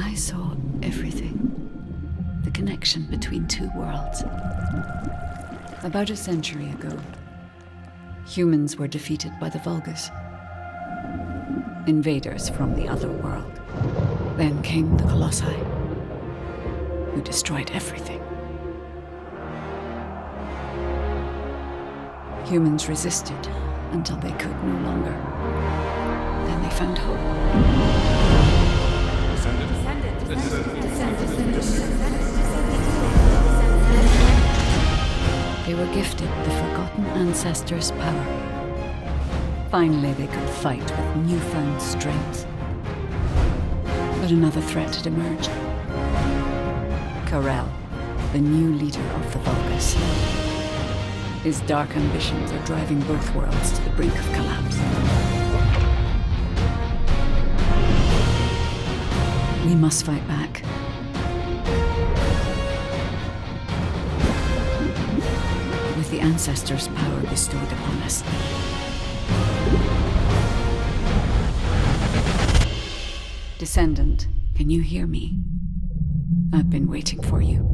I saw everything. The connection between two worlds. About a century ago, humans were defeated by the Vulgus. Invaders from the other world. Then came the Colossi, who destroyed everything. Humans resisted until they could no longer. Then they found hope. They were gifted the Forgotten Ancestors' power. Finally, they could fight with newfound strength. But another threat had emerged. Karel, the new leader of the Vulgus. His dark ambitions are driving both worlds to the brink of collapse. We must fight back. With the Ancestors' power bestowed upon us. Descendant, can you hear me? I've been waiting for you.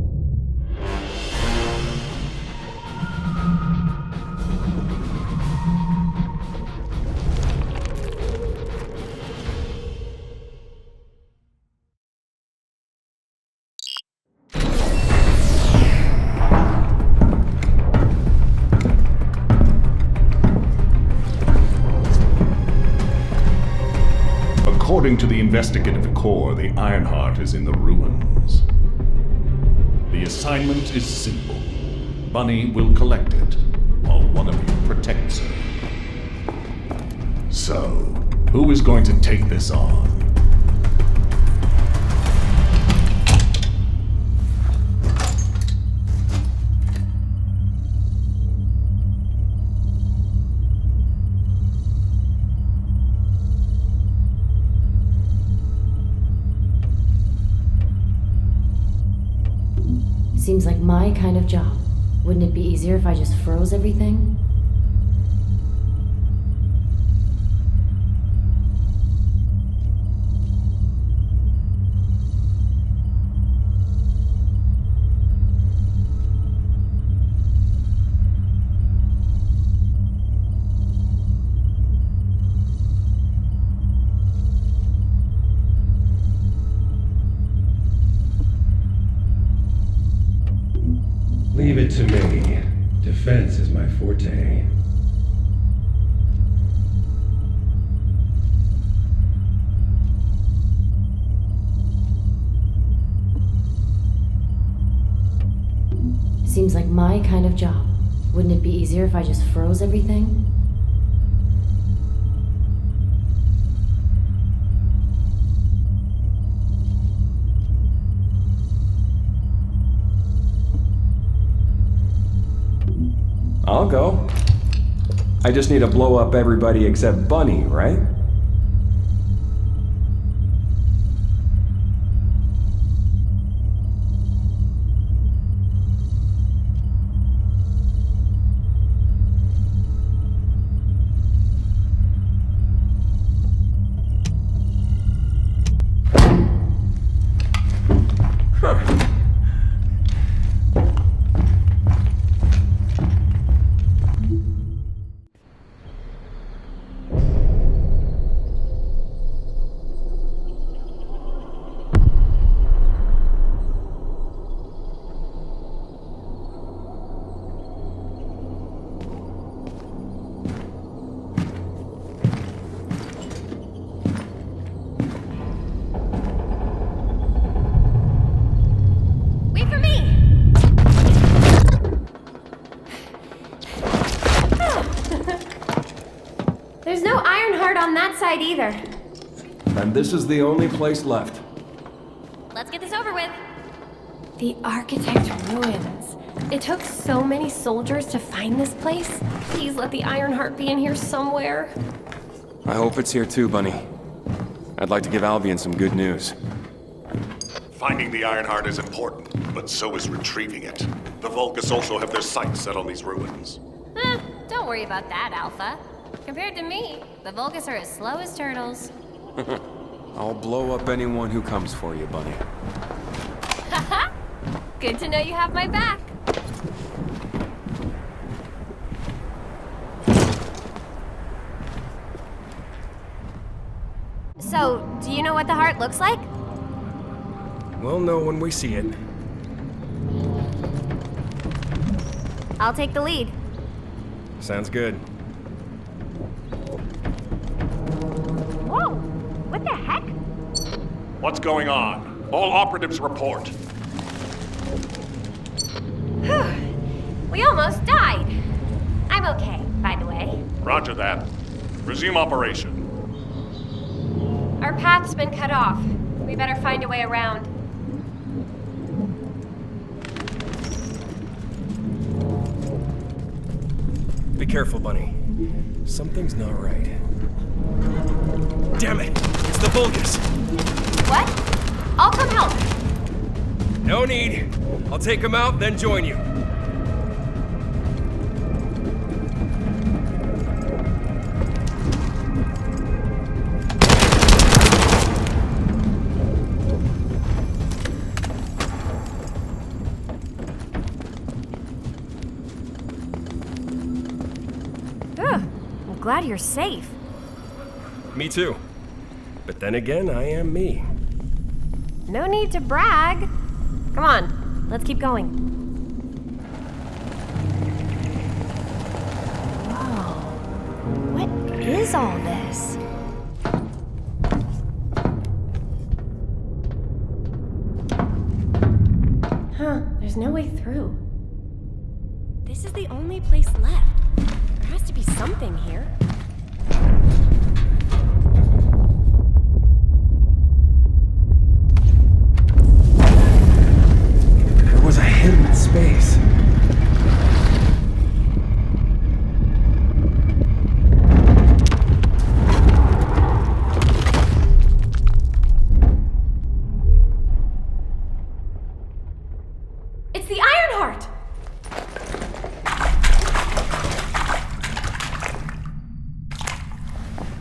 According to the investigative core, the Ironheart is in the ruins. The assignment is simple. Bunny will collect it, while one of you protects her. So, who is going to take this on? Seems like my kind of job. Wouldn't it be easier if I just froze everything? Leave it to me. Defense is my forte. Seems like my kind of job. Wouldn't it be easier if I just froze everything? I'll go. I just need to blow up everybody except Bunny, right? There's no Ironheart on that side either. And this is the only place left. Let's get this over with. The Architect Ruins. It took so many soldiers to find this place. Please let the Ironheart be in here somewhere. I hope it's here too, Bunny. I'd like to give Albion some good news. Finding the Ironheart is important, but so is retrieving it. The Vulgus also have their sights set on these ruins. Don't worry about that, Alpha. Compared to me, the Vulgus are as slow as turtles. I'll blow up anyone who comes for you, Bunny. Haha! Good to know you have my back. So, do you know what the heart looks like? We'll know when we see it. I'll take the lead. Sounds good. Whoa! What the heck? What's going on? All operatives report. We almost died. I'm okay, by the way. Roger that. Resume operation. Our path's been cut off. We better find a way around. Be careful, Bunny. Something's not right. Damn it! It's the Vulgus! What? I'll come help. No need. I'll take him out, then join you. I'm glad you're safe. Me too. But then again, I am me. No need to brag. Come on, let's keep going. Whoa. What is all this? Huh, there's no way through. This is the only place left. There has to be something here. There was a hidden space. It's the Iron Heart!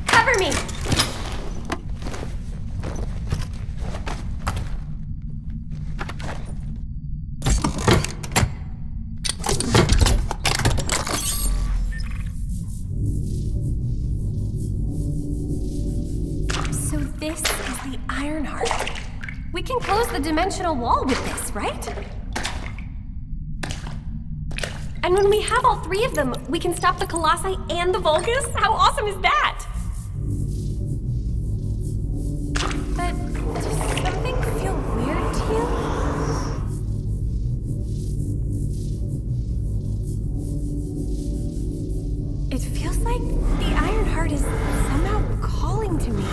Cover me! So this is the Iron Heart. We can close the dimensional wall with this, right? And when we have all three of them, we can stop the Colossi and the Vulgus? How awesome is that? But does something feel weird to you? It feels like the Iron Heart is somehow calling to me.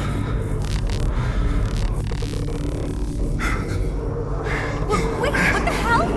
Wait, what the hell?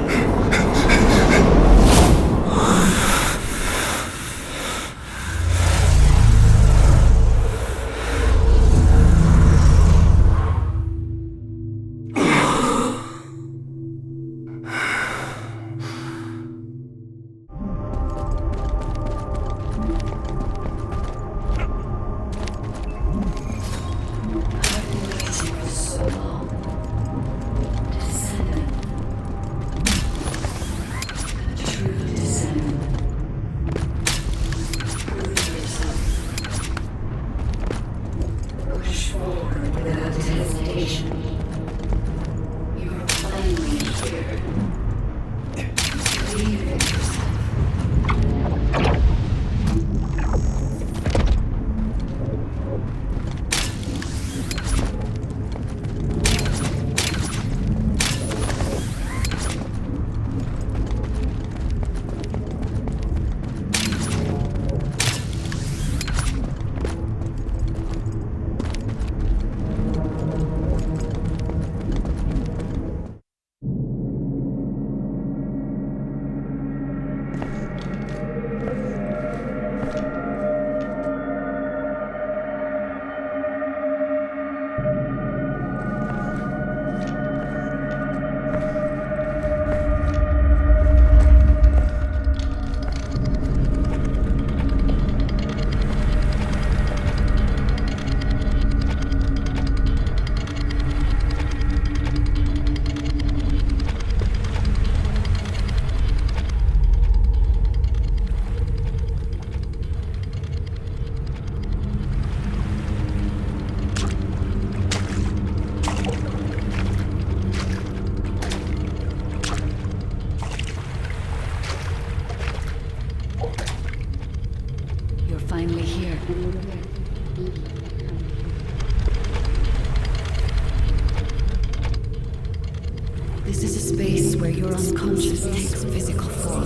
This is a space where your unconscious takes physical form.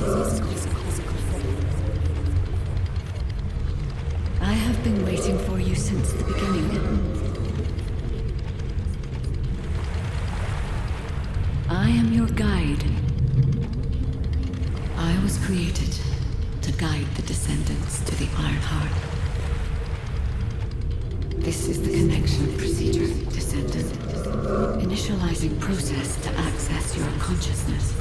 I have been waiting for you since the beginning. I am your guide. I was created to guide the descendants to the Iron Heart. This is the connection procedure, Descendant. Initializing process to access your consciousness.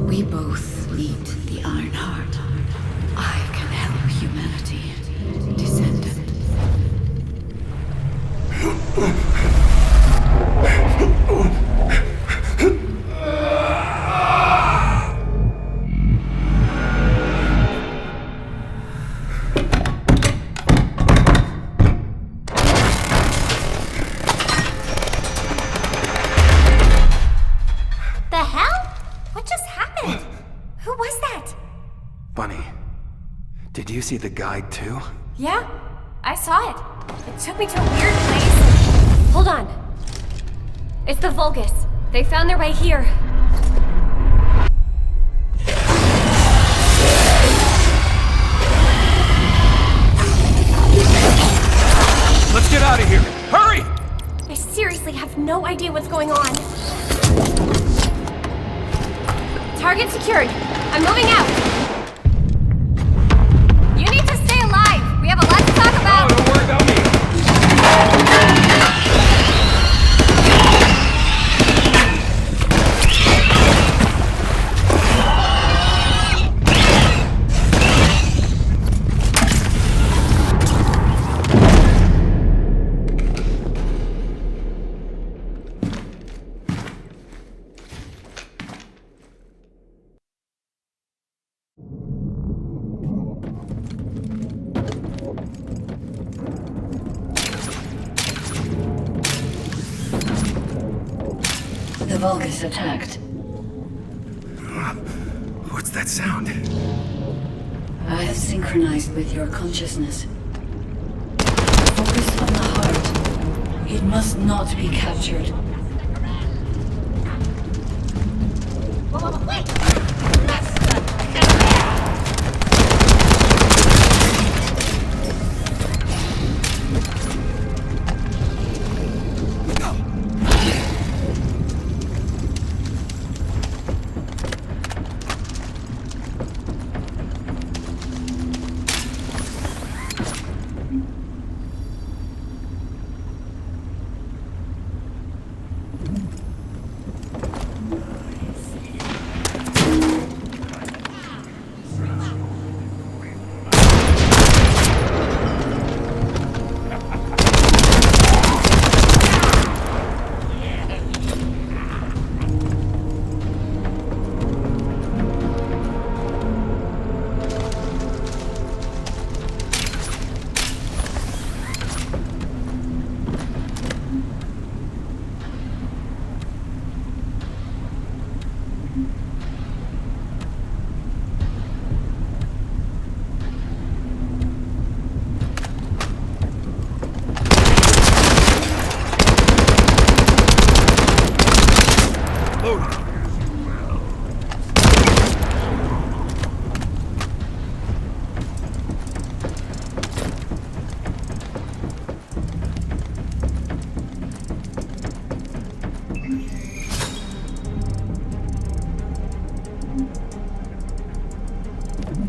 We both need the Iron Heart. I can help humanity, Descendant. Did you see the guide too? Yeah, I saw it. It took me to a weird place. Hold on. It's the Vulgus. They found their way here. Let's get out of here! Hurry! I seriously have no idea what's going on. Target secured. I'm moving out. You need to stay alive. We have a lot to talk about. Oh, don't worry about me. The Vulgus attacked. What's that sound? I have synchronized with your consciousness. Focus on the heart. It must not be captured.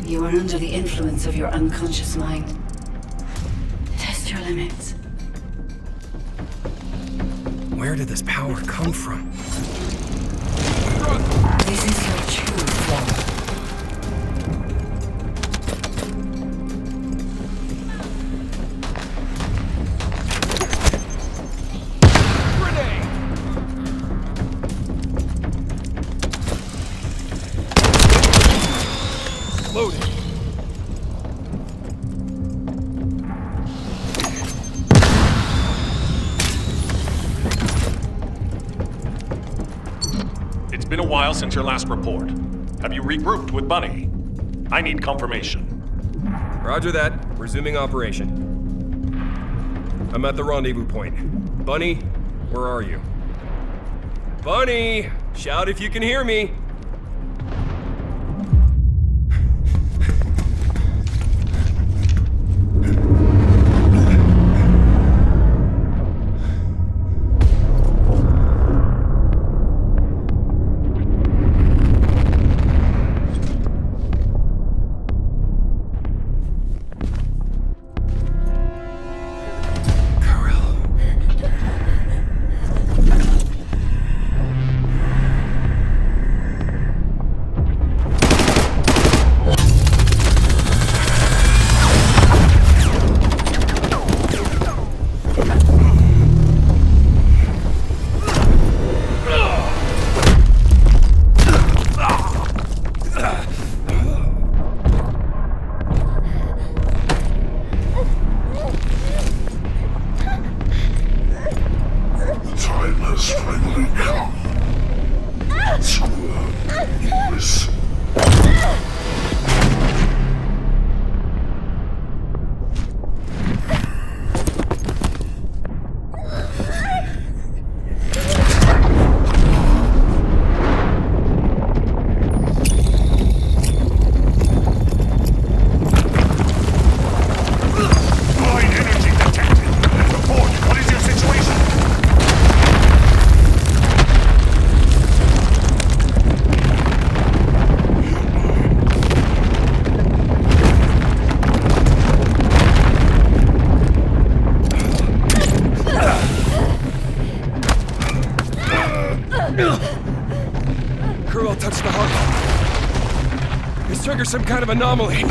You are under the influence of your unconscious mind. Test your limits. Where did this power come from? This is your true form. It's been a while since your last report. Have you regrouped with Bunny? I need confirmation. Roger that. Resuming operation. I'm at the rendezvous point. Bunny, where are you? Bunny! Shout if you can hear me! Kurl touched the heart. This triggers some kind of anomaly.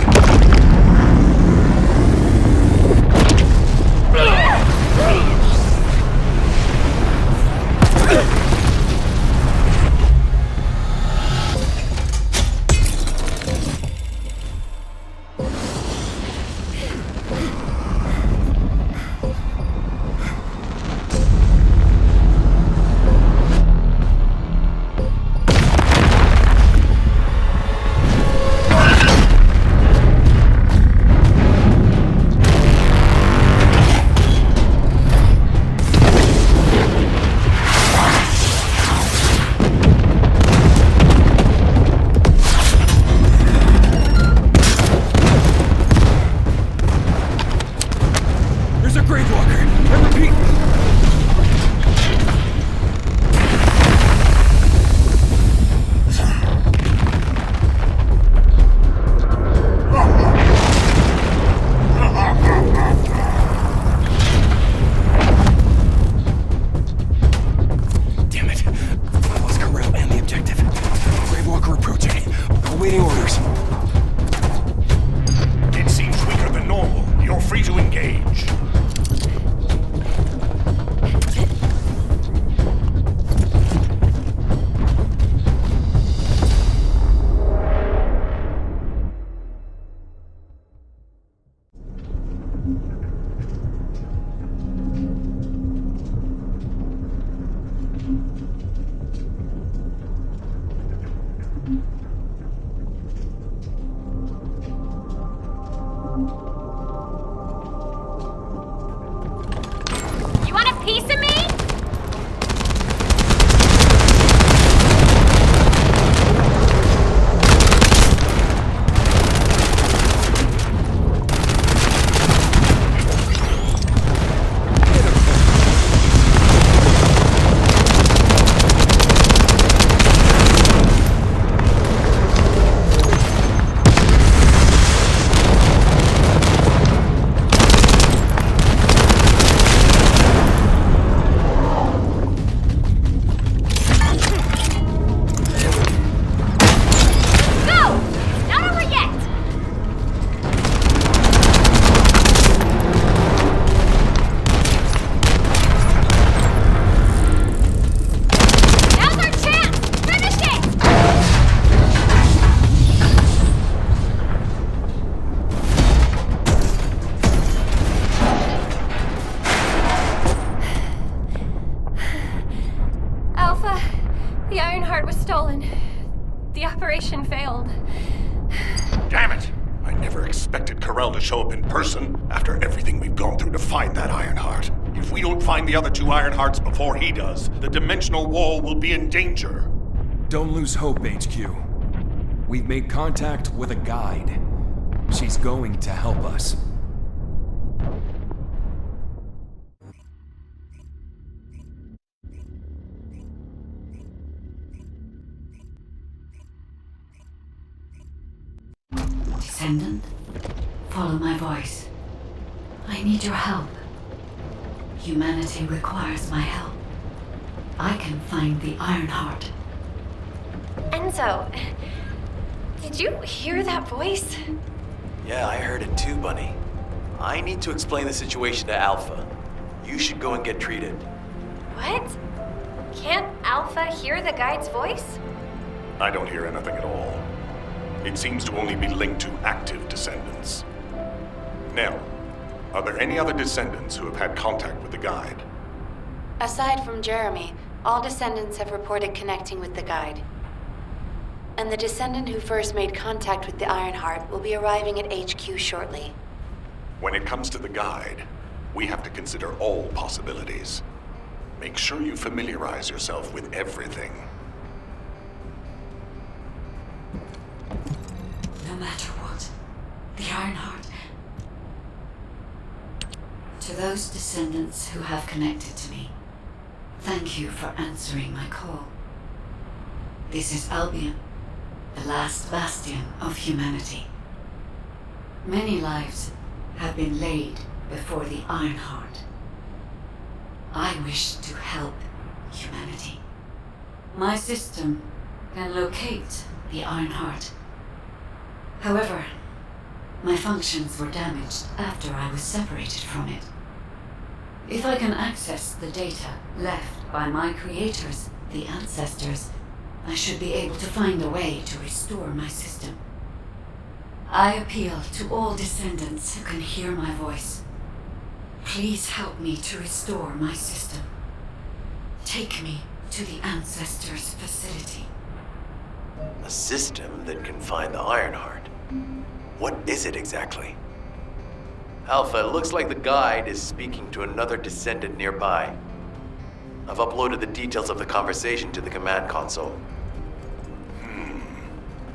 The Ironheart was stolen. The operation failed. Damn it! I never expected Corell to show up in person after everything we've gone through to find that Ironheart. If we don't find the other two Ironhearts before he does, the dimensional wall will be in danger. Don't lose hope, HQ. We've made contact with a guide. She's going to help us. Descendant, follow my voice. I need your help. Humanity requires my help. I can find the Ironheart. Enzo, did you hear that voice? Yeah, I heard it too, Bunny. I need to explain the situation to Alpha. You should go and get treated. What? Can't Alpha hear the guide's voice? I don't hear anything at all. It seems to only be linked to active descendants. Nell, are there any other descendants who have had contact with the guide? Aside from Jeremy, all descendants have reported connecting with the guide. And the descendant who first made contact with the Ironheart will be arriving at HQ shortly. When it comes to the guide, we have to consider all possibilities. Make sure you familiarize yourself with everything. No matter what, the Ironheart. To those descendants who have connected to me, thank you for answering my call. This is Albion, the last bastion of humanity. Many lives have been laid before the Ironheart. I wish to help humanity. My system can locate the Ironheart. However, my functions were damaged after I was separated from it. If I can access the data left by my creators, the ancestors, I should be able to find a way to restore my system. I appeal to all descendants who can hear my voice. Please help me to restore my system. Take me to the ancestors' facility. A system that can find the Ironheart. What is it exactly? Alpha, it looks like the guide is speaking to another descendant nearby. I've uploaded the details of the conversation to the command console.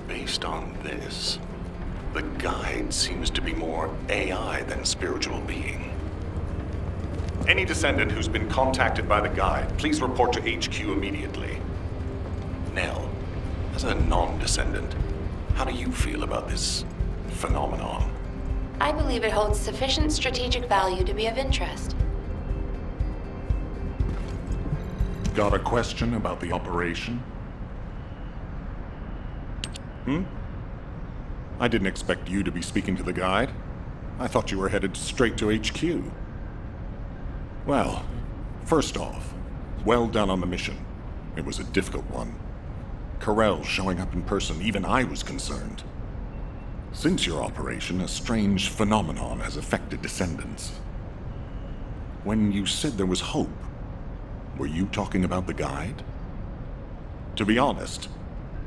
Based on this, the guide seems to be more AI than spiritual being. Any descendant who's been contacted by the guide, please report to HQ immediately. Nell, as a non-descendant, how do you feel about this phenomenon? I believe it holds sufficient strategic value to be of interest. Got a question about the operation? I didn't expect you to be speaking to the guide. I thought you were headed straight to HQ. Well, first off, well done on the mission. It was a difficult one. Corell showing up in person, even I was concerned. Since your operation, a strange phenomenon has affected descendants. When you said there was hope, were you talking about the guide? To be honest,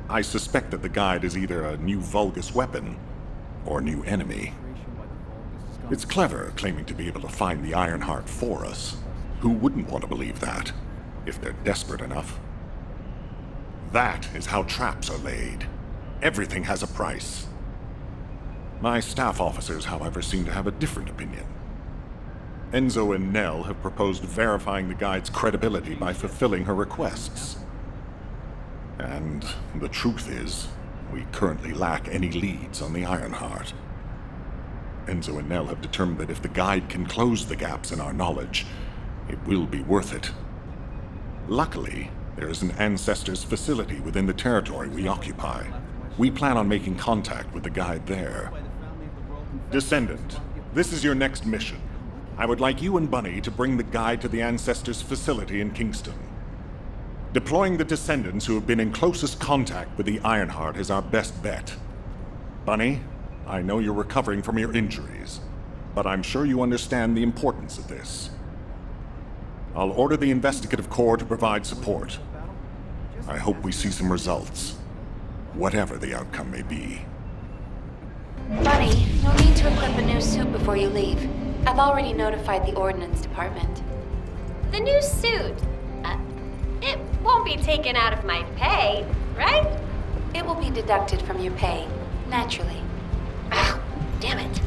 I suspect that the guide is either a new Vulgus weapon or a new enemy. It's clever claiming to be able to find the Ironheart for us. Who wouldn't want to believe that, if they're desperate enough? That is how traps are laid. Everything has a price. My staff officers, however, seem to have a different opinion. Enzo and Nell have proposed verifying the guide's credibility by fulfilling her requests. And the truth is, we currently lack any leads on the Ironheart. Enzo and Nell have determined that if the guide can close the gaps in our knowledge, it will be worth it. Luckily, there is an Ancestors facility within the territory we occupy. We plan on making contact with the guide there. Descendant, this is your next mission. I would like you and Bunny to bring the guide to the Ancestors facility in Kingston. Deploying the Descendants who have been in closest contact with the Ironheart is our best bet. Bunny, I know you're recovering from your injuries, but I'm sure you understand the importance of this. I'll order the Investigative Corps to provide support. I hope we see some results, whatever the outcome may be. Bunny, you'll need to equip a new suit before you leave. I've already notified the Ordnance Department. The new suit. It won't be taken out of my pay, right? It will be deducted from your pay, naturally. Ah, damn it.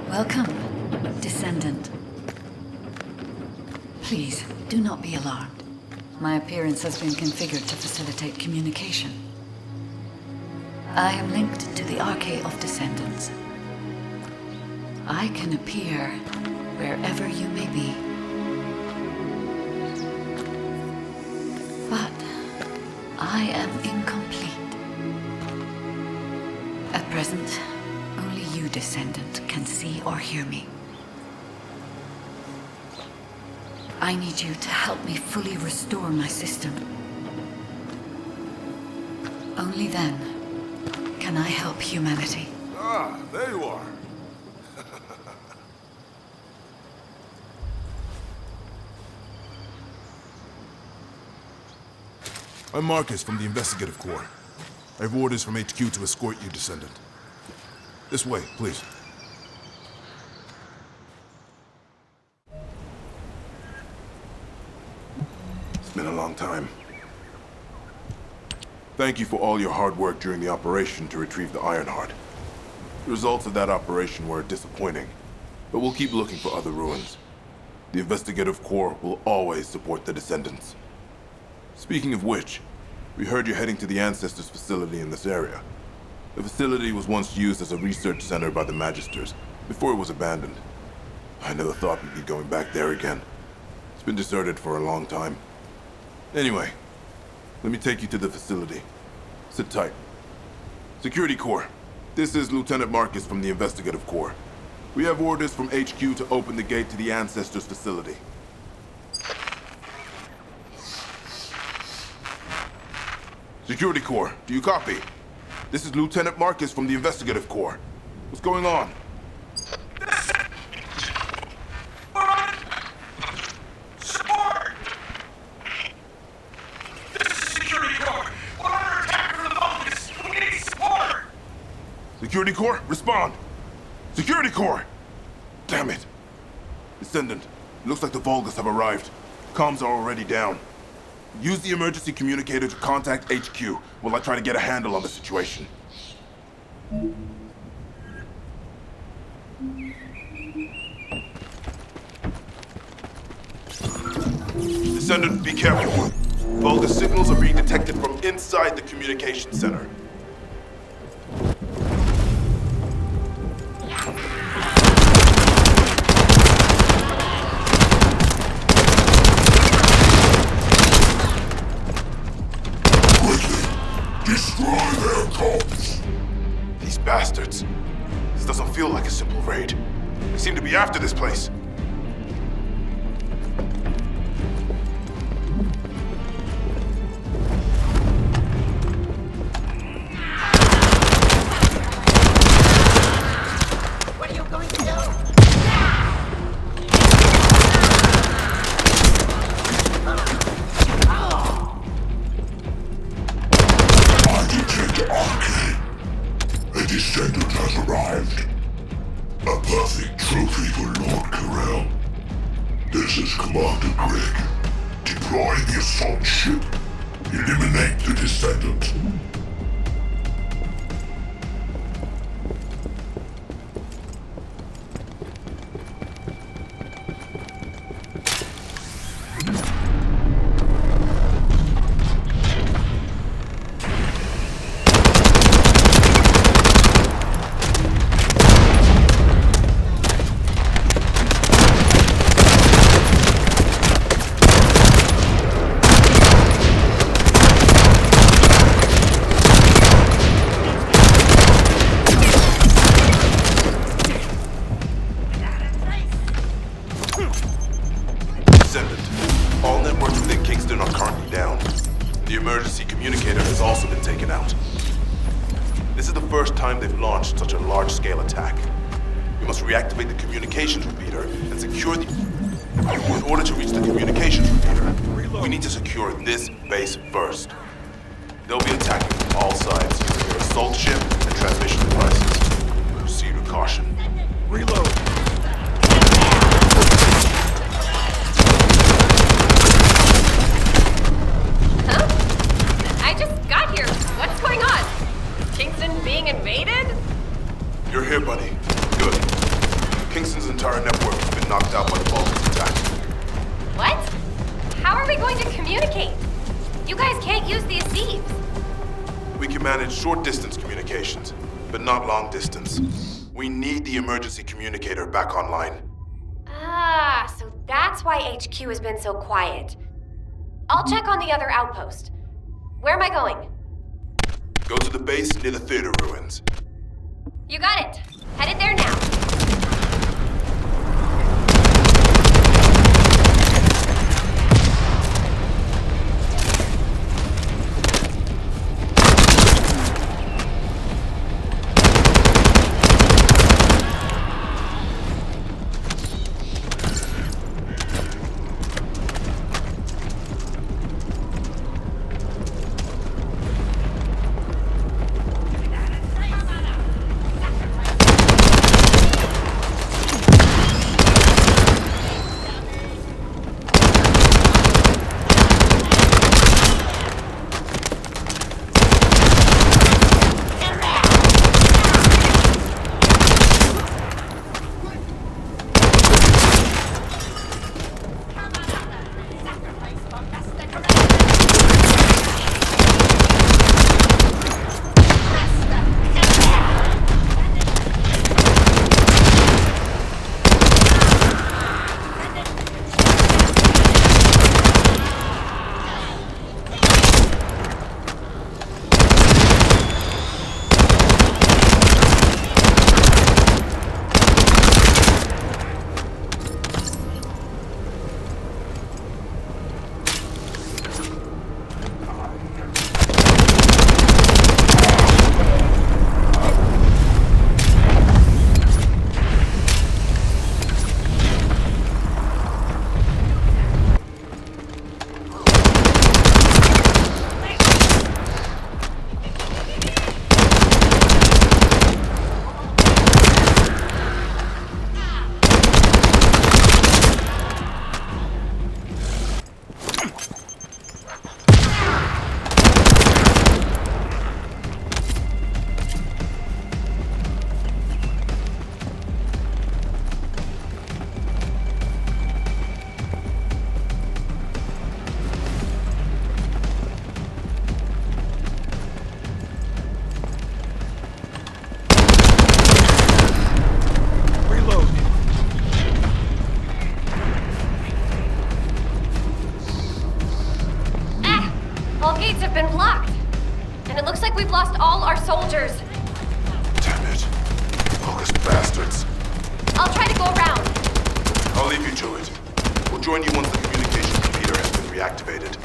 Welcome, Descendant. Please, do not be alarmed. My appearance has been configured to facilitate communication. I am linked to the Arcade of Descendants. I can appear wherever you may be. But I am incomplete. At present, only you, Descendant, can see or hear me. I need you to help me fully restore my system. Only then can I help humanity. Ah, there you are. I'm Marcus from the Investigative Corps. I have orders from HQ to escort you, Descendant. This way, please. It's been a long time. Thank you for all your hard work during the operation to retrieve the Ironheart. The results of that operation were disappointing, but we'll keep looking for other ruins. The Investigative Corps will always support the Descendants. Speaking of which, we heard you're heading to the Ancestors facility in this area. The facility was once used as a research center by the Magisters, before it was abandoned. I never thought we'd be going back there again. It's been deserted for a long time. Anyway, let me take you to the facility. Sit tight. Security Corps, this is Lieutenant Marcus from the Investigative Corps. We have orders from HQ to open the gate to the Ancestors facility. Security Corps, do you copy? This is Lieutenant Marcus from the Investigative Corps. What's going on? Support! This is Security Corps. We're under attack from the Vulcans. We need support! Security Corps, respond! Security Corps! Damn it! Descendant, it looks like the Vulgus have arrived. Comms are already down. Use the emergency communicator to contact HQ while I try to get a handle on the situation. Descendant, be careful. Vulgar signals are being detected from inside the communication center. Destroy their cults! These bastards. This doesn't feel like a simple raid. They seem to be after this place. What are you going to do? I detect arcane. A descendant has arrived. A perfect trophy for Lord Carell. This is Commander Greg. Deploy the assault ship. Eliminate the descendant. Descendant, all networks within Kingston are currently down. The emergency communicator has also been taken out. This is the first time they've launched such a large-scale attack. We must reactivate the communications repeater and secure the... In order to reach the communications repeater, we need to secure this base first. They'll be attacking from all sides using their assault ship and transmission devices. Proceed with caution. Reload. I just got here. What's going on? Kingston being invaded? You're here, buddy. Good. Kingston's entire network has been knocked out by the Vulcan's attack. What? How are we going to communicate? You guys can't use these seeds. We can manage short-distance communications, but not long-distance. We need the emergency communicator back online. Ah, so that's why HQ has been so quiet. I'll check on the other outpost. Where am I going? Go to the base near the theater ruins. You got it. Headed there now. soldiers. Damn it. Focus bastards. I'll try to go around. I'll leave you to it. We'll join you once the communication repeater has been reactivated.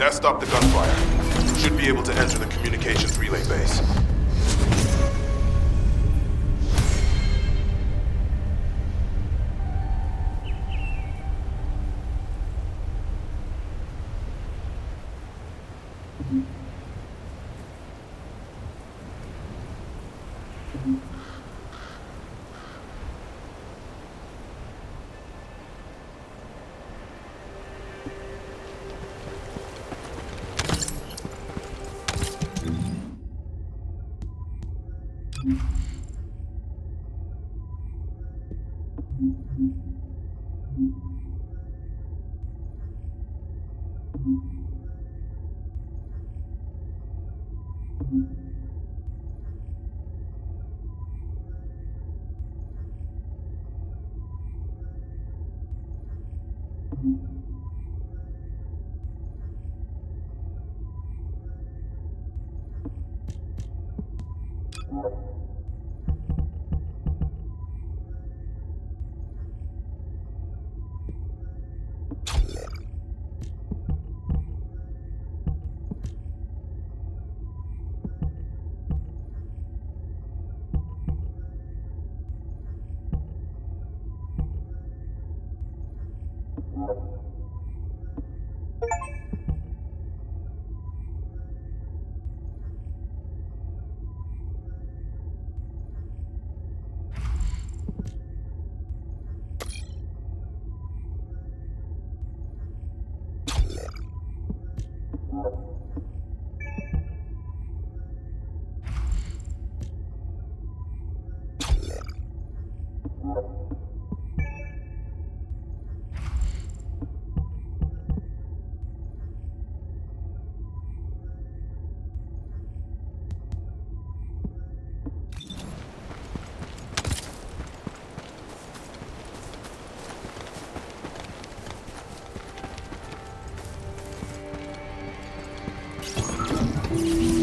That stopped the gunfire. Should be able to enter the communications relay base.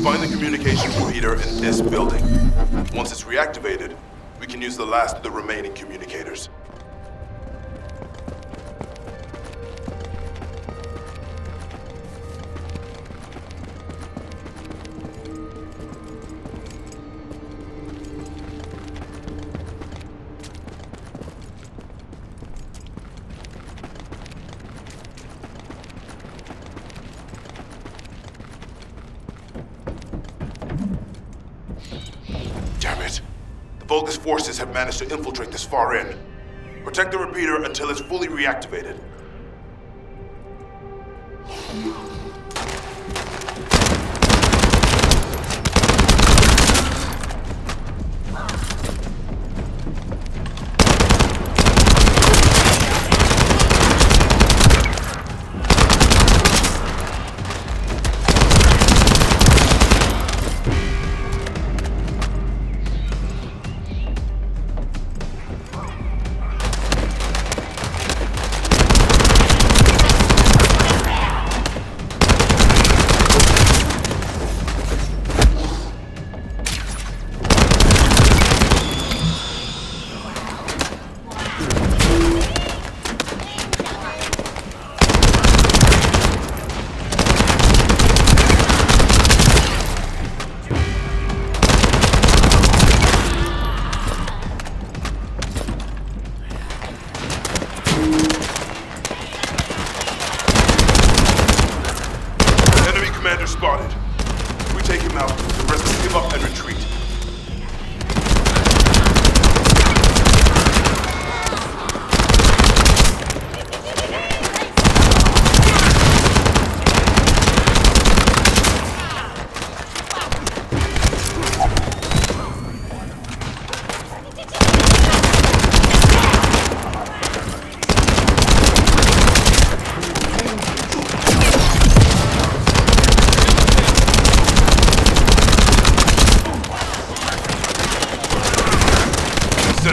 Find the communications repeater in this building. Once it's reactivated, we can use the last of the remaining communicators. Vulgus forces have managed to infiltrate this far in. Protect the repeater until it's fully reactivated.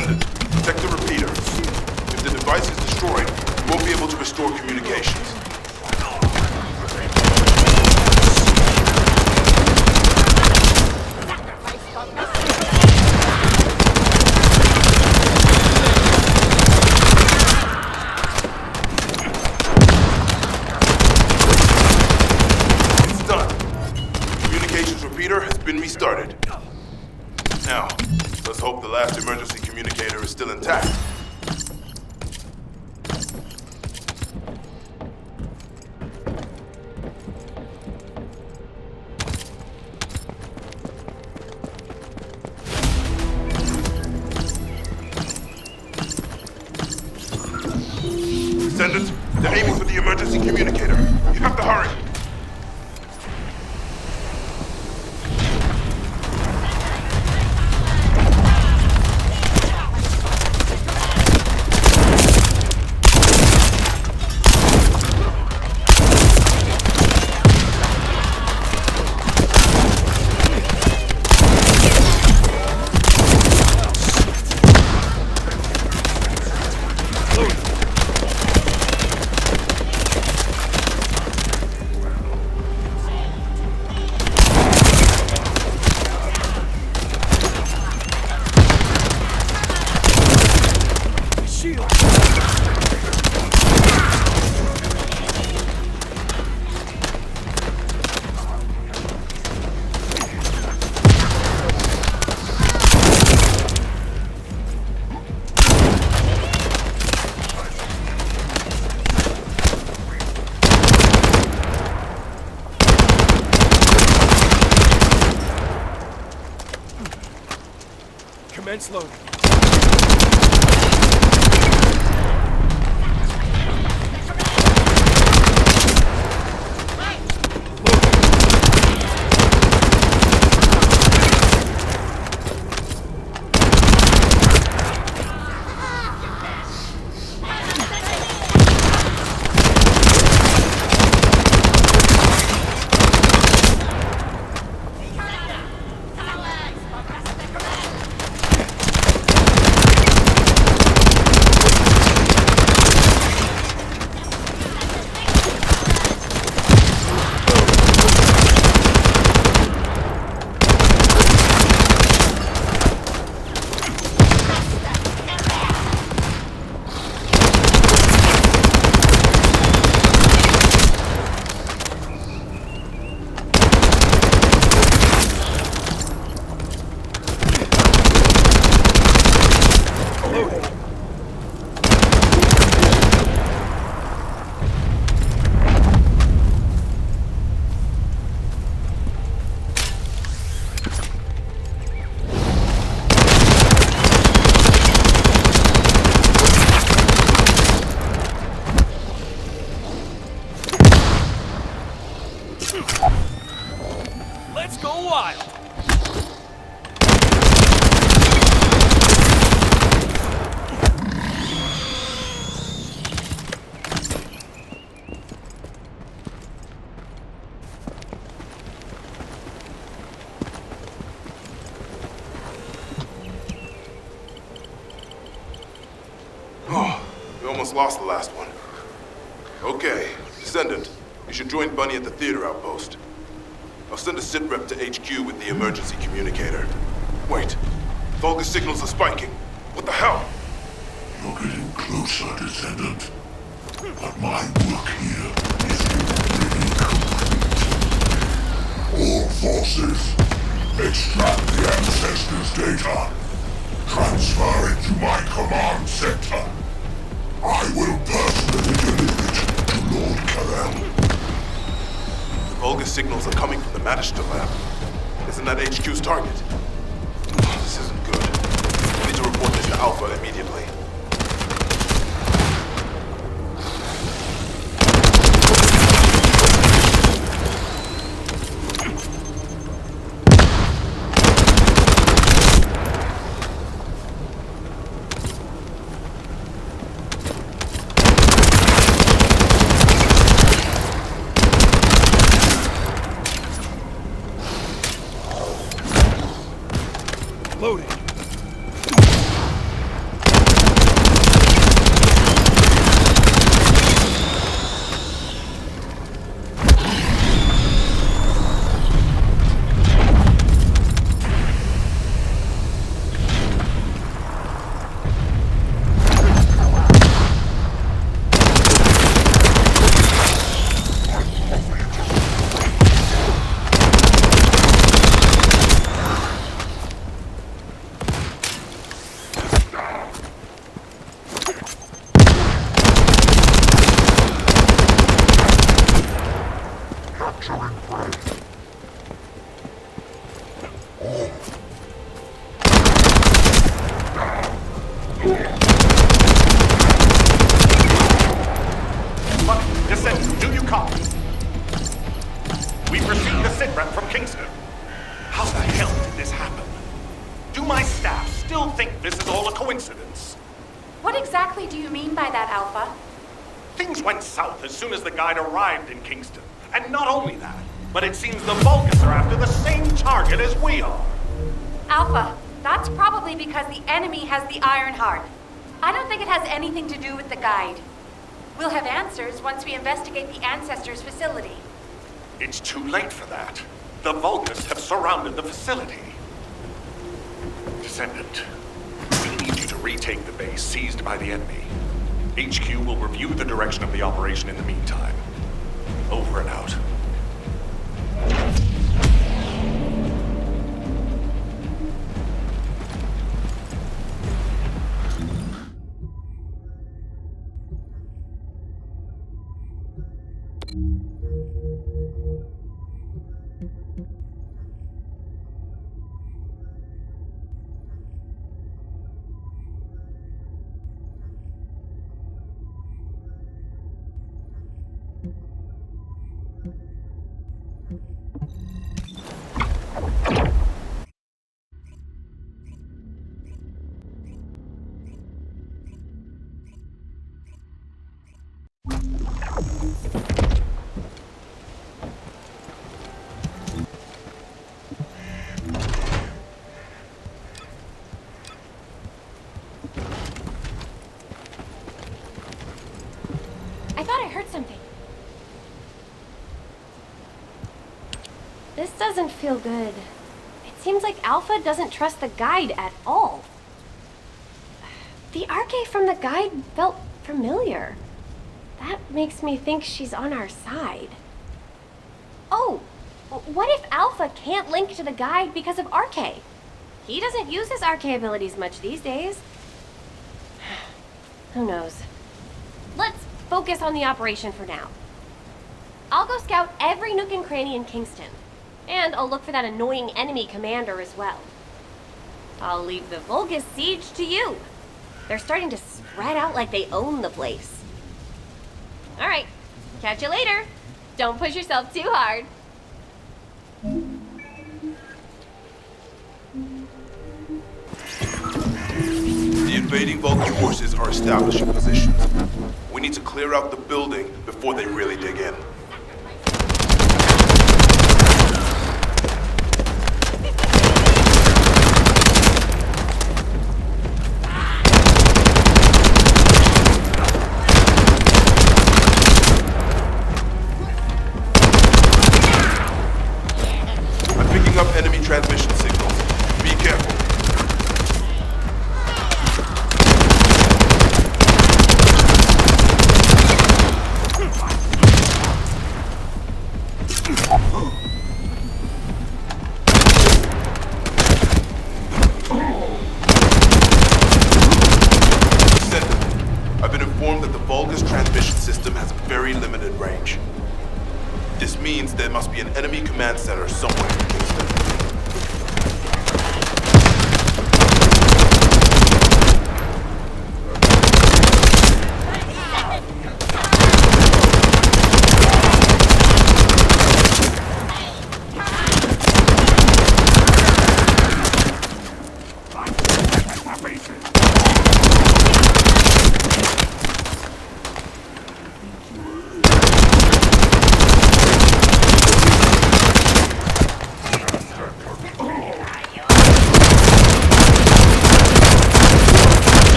Descendant, protect the repeater. If the device is destroyed, you won't be able to restore communications. It's done. Communications repeater has been restarted. Now, let's hope the last emergency communicator is still intact. Descendants, they're aiming for the emergency communicator. You have to hurry. Commence loading. Let's go wild! Oh, we almost lost the last one. Okay, Descendant, you should join Bunny at the theater outpost. I'll send a sit rep to HQ with the emergency communicator. Wait, Vulgus signals are spiking. What the hell? You're getting closer, Descendant. But my work here is really complete. All forces, extract the Ancestors' data. Transfer it to my command center. I will personally deliver it to Lord Carell. Vulgus signals are coming from the Magister lab. Isn't that HQ's target? This isn't good. I need to report this to Alpha immediately. Loading. this is all a coincidence. What exactly do you mean by that, Alpha? Things went south as soon as the guide arrived in Kingston. And not only that, but it seems the Vulcans are after the same target as we are. Alpha, that's probably because the enemy has the Iron Heart. I don't think it has anything to do with the guide. We'll have answers once we investigate the Ancestors' facility. It's too late for that. The Vulcans have surrounded the facility. Descendant, we need you to retake the base seized by the enemy. HQ will review the direction of the operation in the meantime. Over and out. I thought I heard something. This doesn't feel good. It seems like Alpha doesn't trust the guide at all. The RK from the guide felt familiar. That makes me think she's on our side. Oh, what if Alpha can't link to the guide because of RK? He doesn't use his RK abilities much these days. Who knows? Let's focus on the operation for now. I'll go scout every nook and cranny in Kingston. And I'll look for that annoying enemy commander as well. I'll leave the Vulgus siege to you. They're starting to spread out like they own the place. Alright, catch you later. Don't push yourself too hard. The invading Vulcan forces are establishing positions. We need to clear out the building before they really dig in. I'm picking up enemy transmission signals. Be careful. I've been informed that the Vulgus transmission system has a very limited range. This means there must be an enemy command center somewhere in Kingston.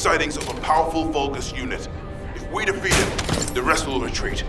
sightings of a powerful Vulgus unit. If we defeat it, the rest will retreat.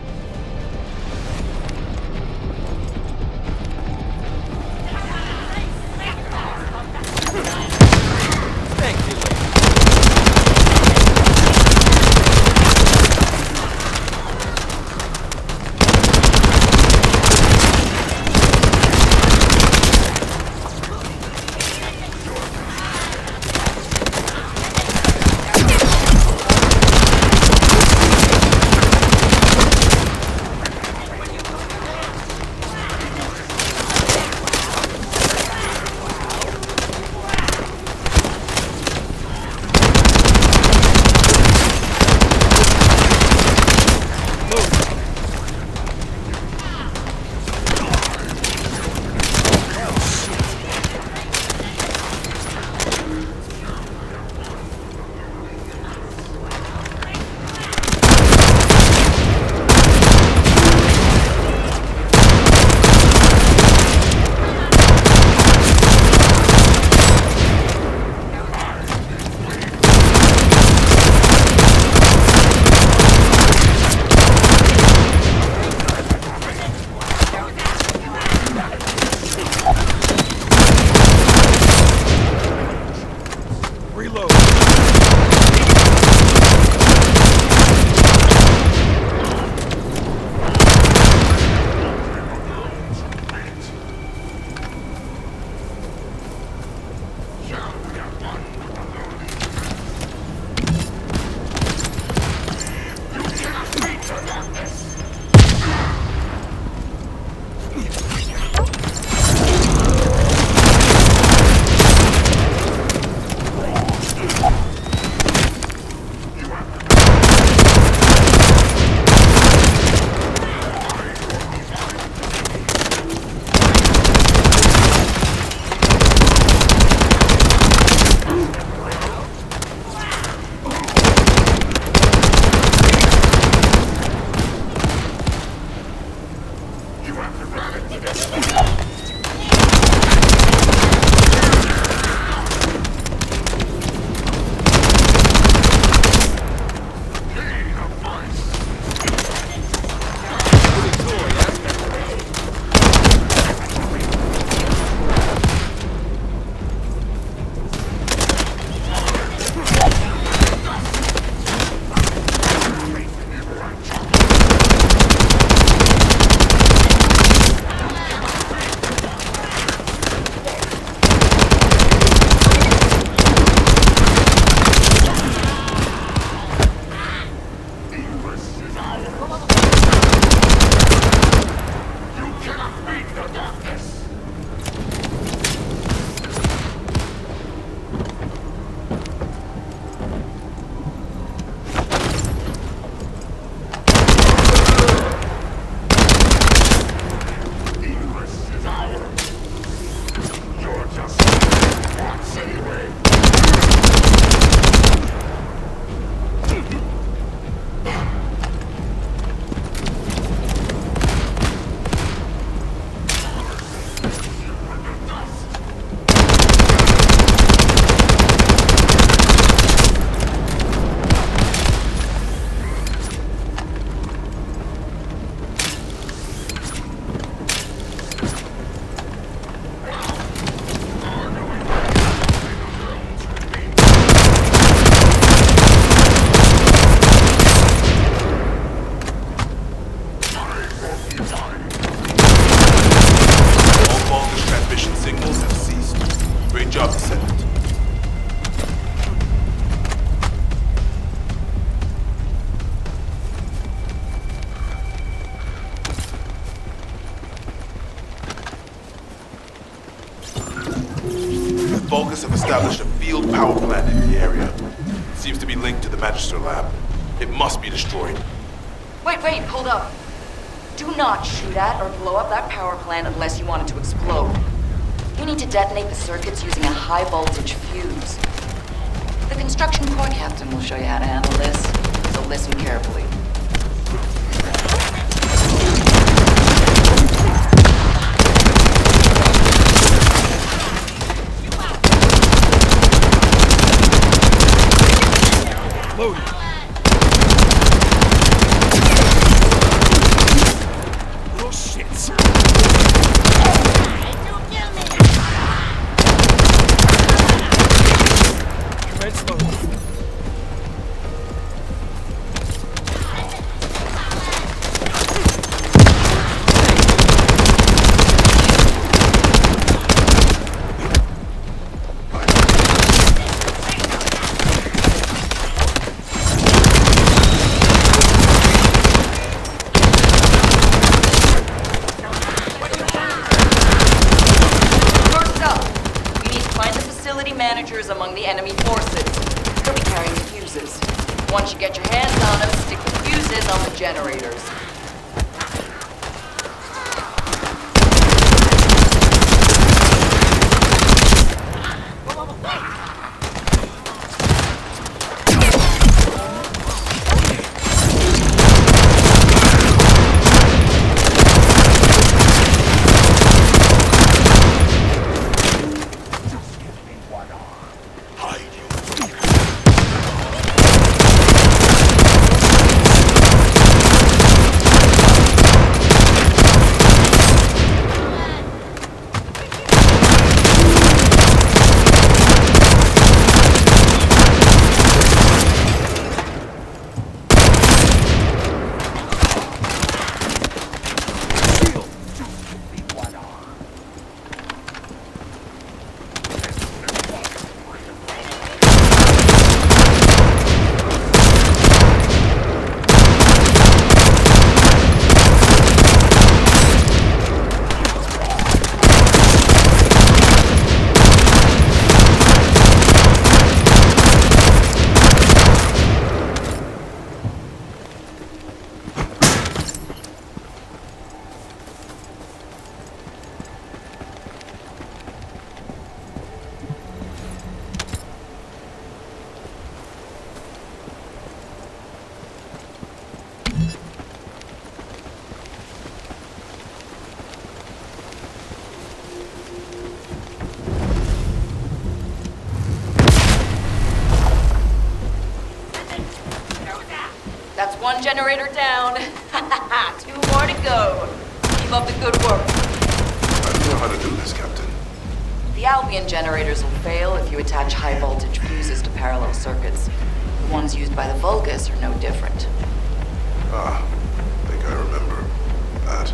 Vulgus have established a field power plant in the area. It seems to be linked to the Magister lab. It must be destroyed. Wait, hold up. Do not shoot at or blow up that power plant unless you want it to explode. You need to detonate the circuits using a high voltage fuse. The construction corps captain will show you how to handle this, so listen carefully. Loaded. Little shits. Commence loading. Managers among the enemy forces. They'll be carrying the fuses. Once you get your hands on them, stick the fuses on the generators. That's one generator down. Two more to go. Keep up the good work. I don't know how to do this, Captain. The Albion generators will fail if you attach high voltage fuses to parallel circuits. The ones used by the Vulgus are no different. Ah, I think I remember that.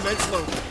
Vents loaded.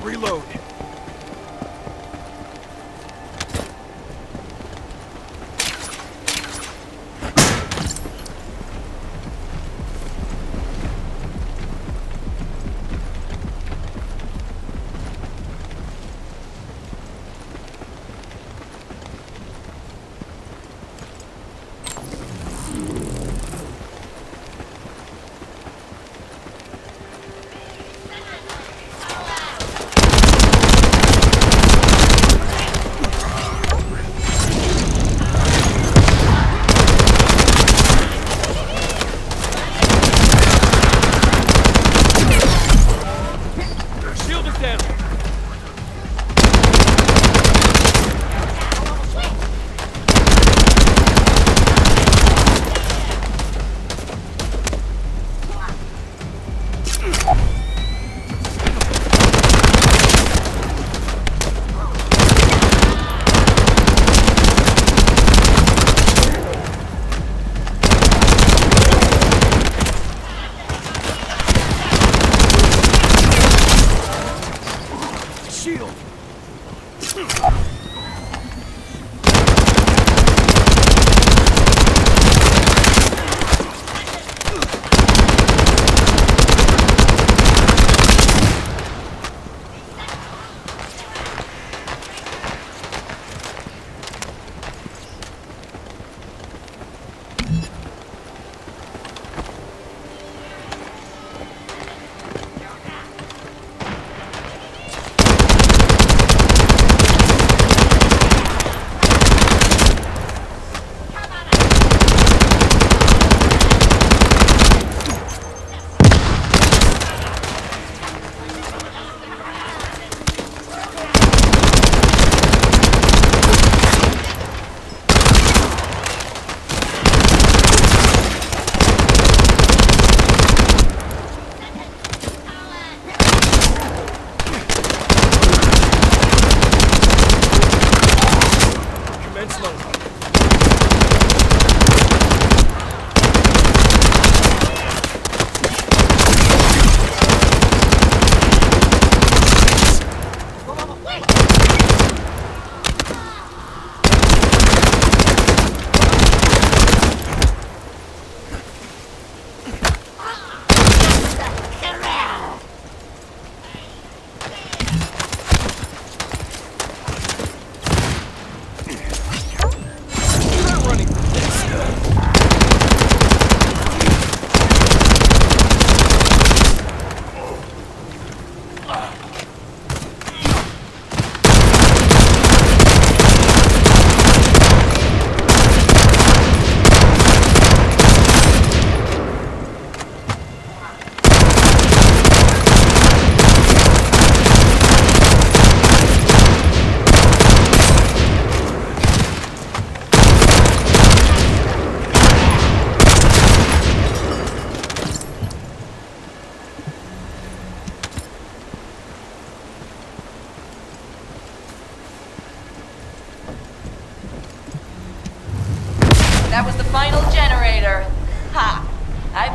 Reload.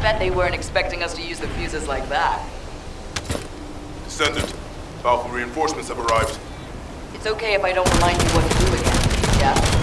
I bet they weren't expecting us to use the fuses like that. Descendant, Alpha reinforcements have arrived. It's okay if I don't remind you what to do again, yeah?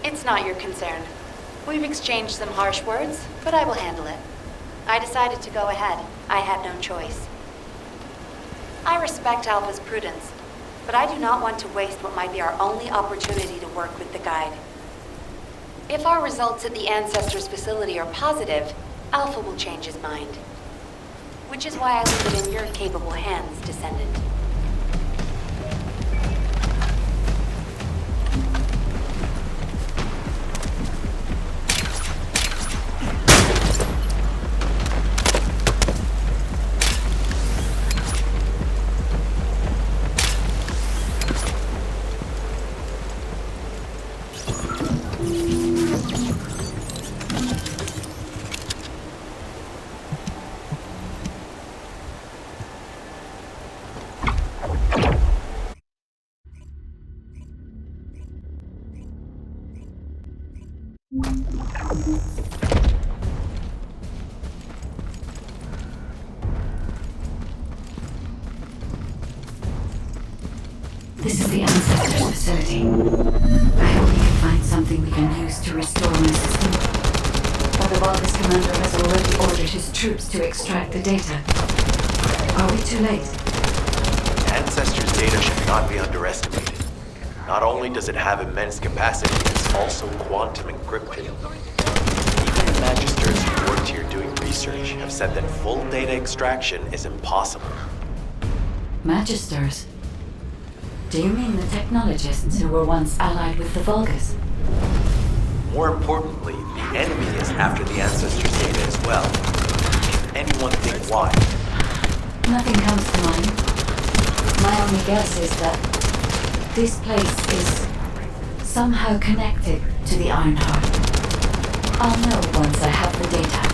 It's not your concern. We've exchanged some harsh words, but I will handle it. I decided to go ahead. I had no choice. I respect Alpha's prudence, but I do not want to waste what might be our only opportunity to work with the Guide. If our results at the Ancestors' facility are positive, Alpha will change his mind. Which is why I leave it in your capable hands, Descendant. This is the Ancestors facility. I hope we can find something we can use to restore my system. But the Vulgus commander has already ordered his troops to extract the data. Are we too late? Ancestors' data should not be underestimated. Not only does it have immense capacity, it's also quantum encrypted. Even Magisters who worked here doing research have said that full data extraction is impossible. Magisters? Do you mean the technologists who were once allied with the Vulgus? More importantly, the enemy is after the Ancestors' data as well. Can anyone think why? Nothing comes to mind. My only guess is that this place is somehow connected to the Ironheart. I'll know once I have the data.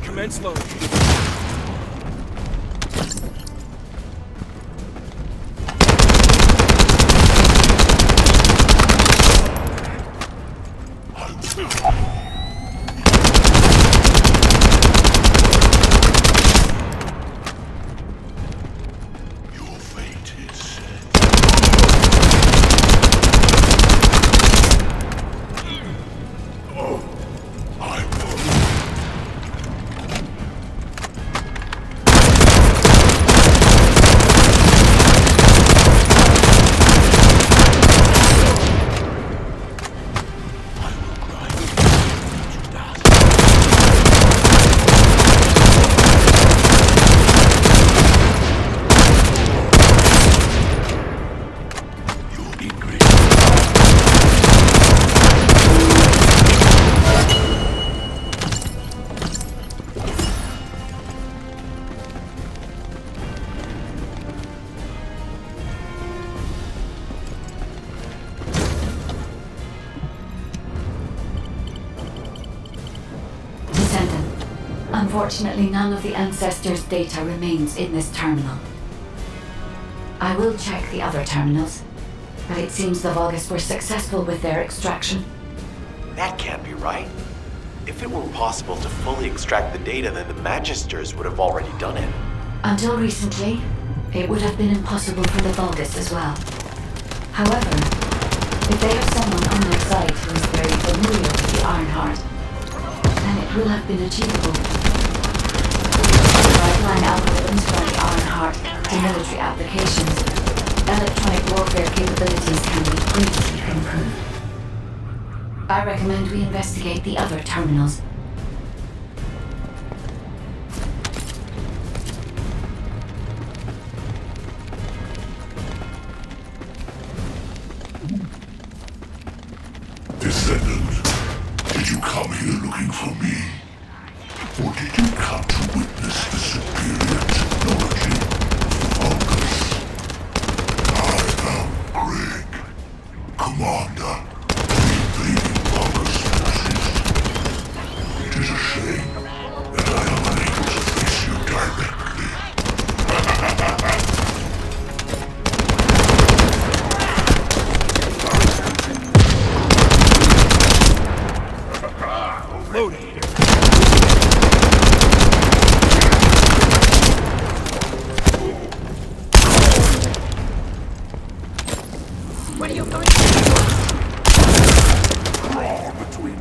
Commence loading. Unfortunately, none of the Ancestors' data remains in this terminal. I will check the other terminals, but it seems the Vulgus were successful with their extraction. That can't be right. If it were possible to fully extract the data, then the Magisters would have already done it. Until recently, it would have been impossible for the Vulgus as well. However, if they have someone on their side who is very familiar with the Ironheart, then it will have been achievable. Pipeline algorithms from the Ironheart to military applications, electronic warfare capabilities can be greatly improved. I recommend we investigate the other terminals. Descendant, did you come here looking for me? Or did you come to witness the superior technology of the Vulgus? I am Greg, Commander of the invading Vulgus forces. It is a shame that I am unable to face you directly. Loading. What are you going to do? Crawl between.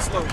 slowly.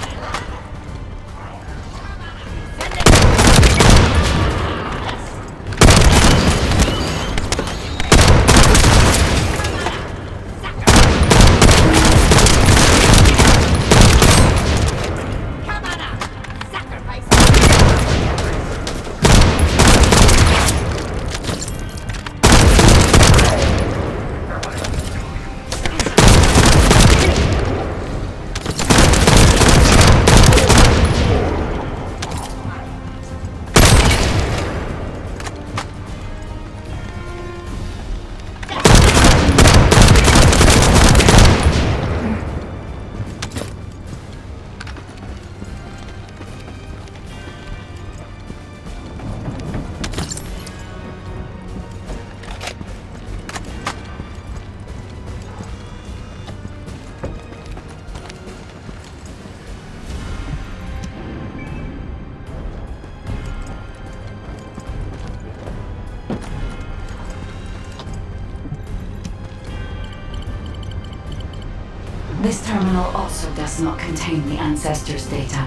This terminal also does not contain the Ancestors' data.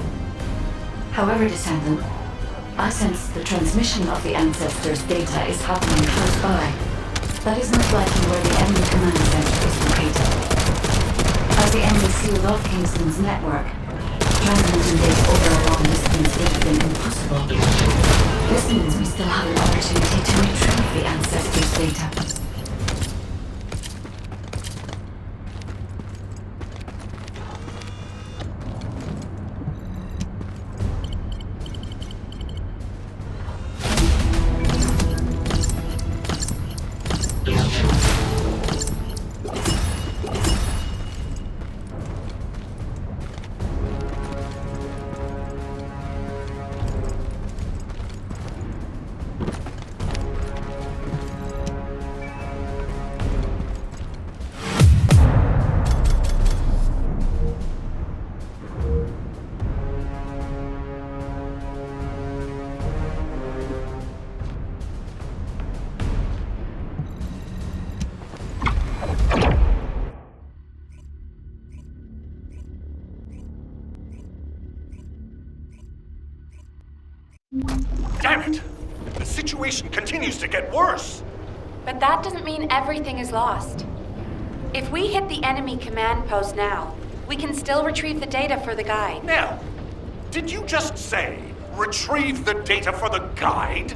However, Descendant, I sense the transmission of the Ancestors' data is happening close by. That is most likely where the enemy command center is located. As the enemy sealed off Kingston's network, transmitting data over a long distance would have been impossible. This means we still have an opportunity to retrieve the Ancestors' data. Damn it! The situation continues to get worse! But that doesn't mean everything is lost. If we hit the enemy command post now, we can still retrieve the data for the guide. Now, did you just say, retrieve the data for the guide?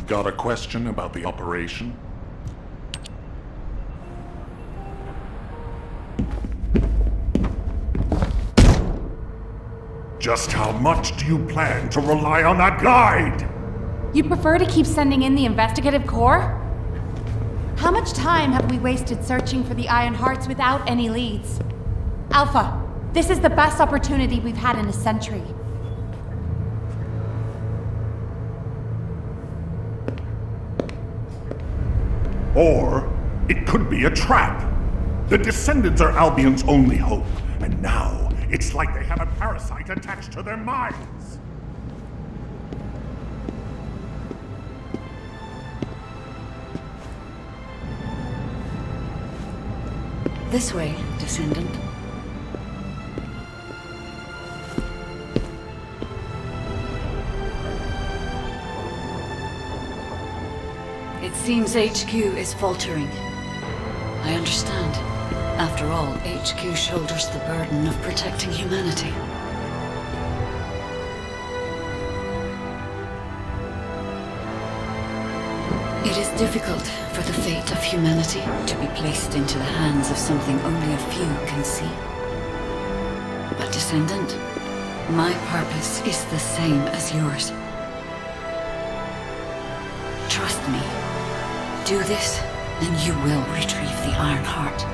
Got a question about the operation? Just how much do you plan to rely on that guide? You prefer to keep sending in the investigative core? How much time have we wasted searching for the Iron Hearts without any leads? Alpha, this is the best opportunity we've had in a century. Or it could be a trap. The Descendants are Albion's only hope, and now it's like they have a parasite attached to their minds. This way, Descendant. It seems HQ is faltering. I understand. After all, HQ shoulders the burden of protecting humanity. It is difficult for the fate of humanity to be placed into the hands of something only a few can see. But Descendant, my purpose is the same as yours. Trust me. Do this, and you will retrieve the Iron Heart.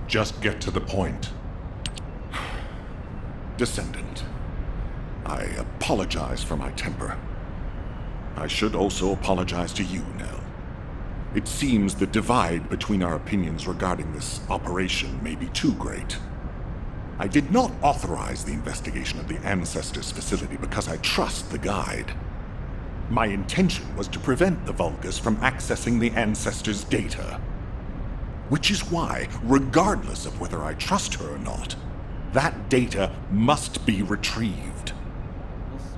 Just get to the point. Descendant, I apologize for my temper. I should also apologize to you, Nell. It seems the divide between our opinions regarding this operation may be too great. I did not authorize the investigation of the Ancestors facility because I trust the guide. My intention was to prevent the Vulgus from accessing the Ancestors' data. Which is why, regardless of whether I trust her or not, that data must be retrieved.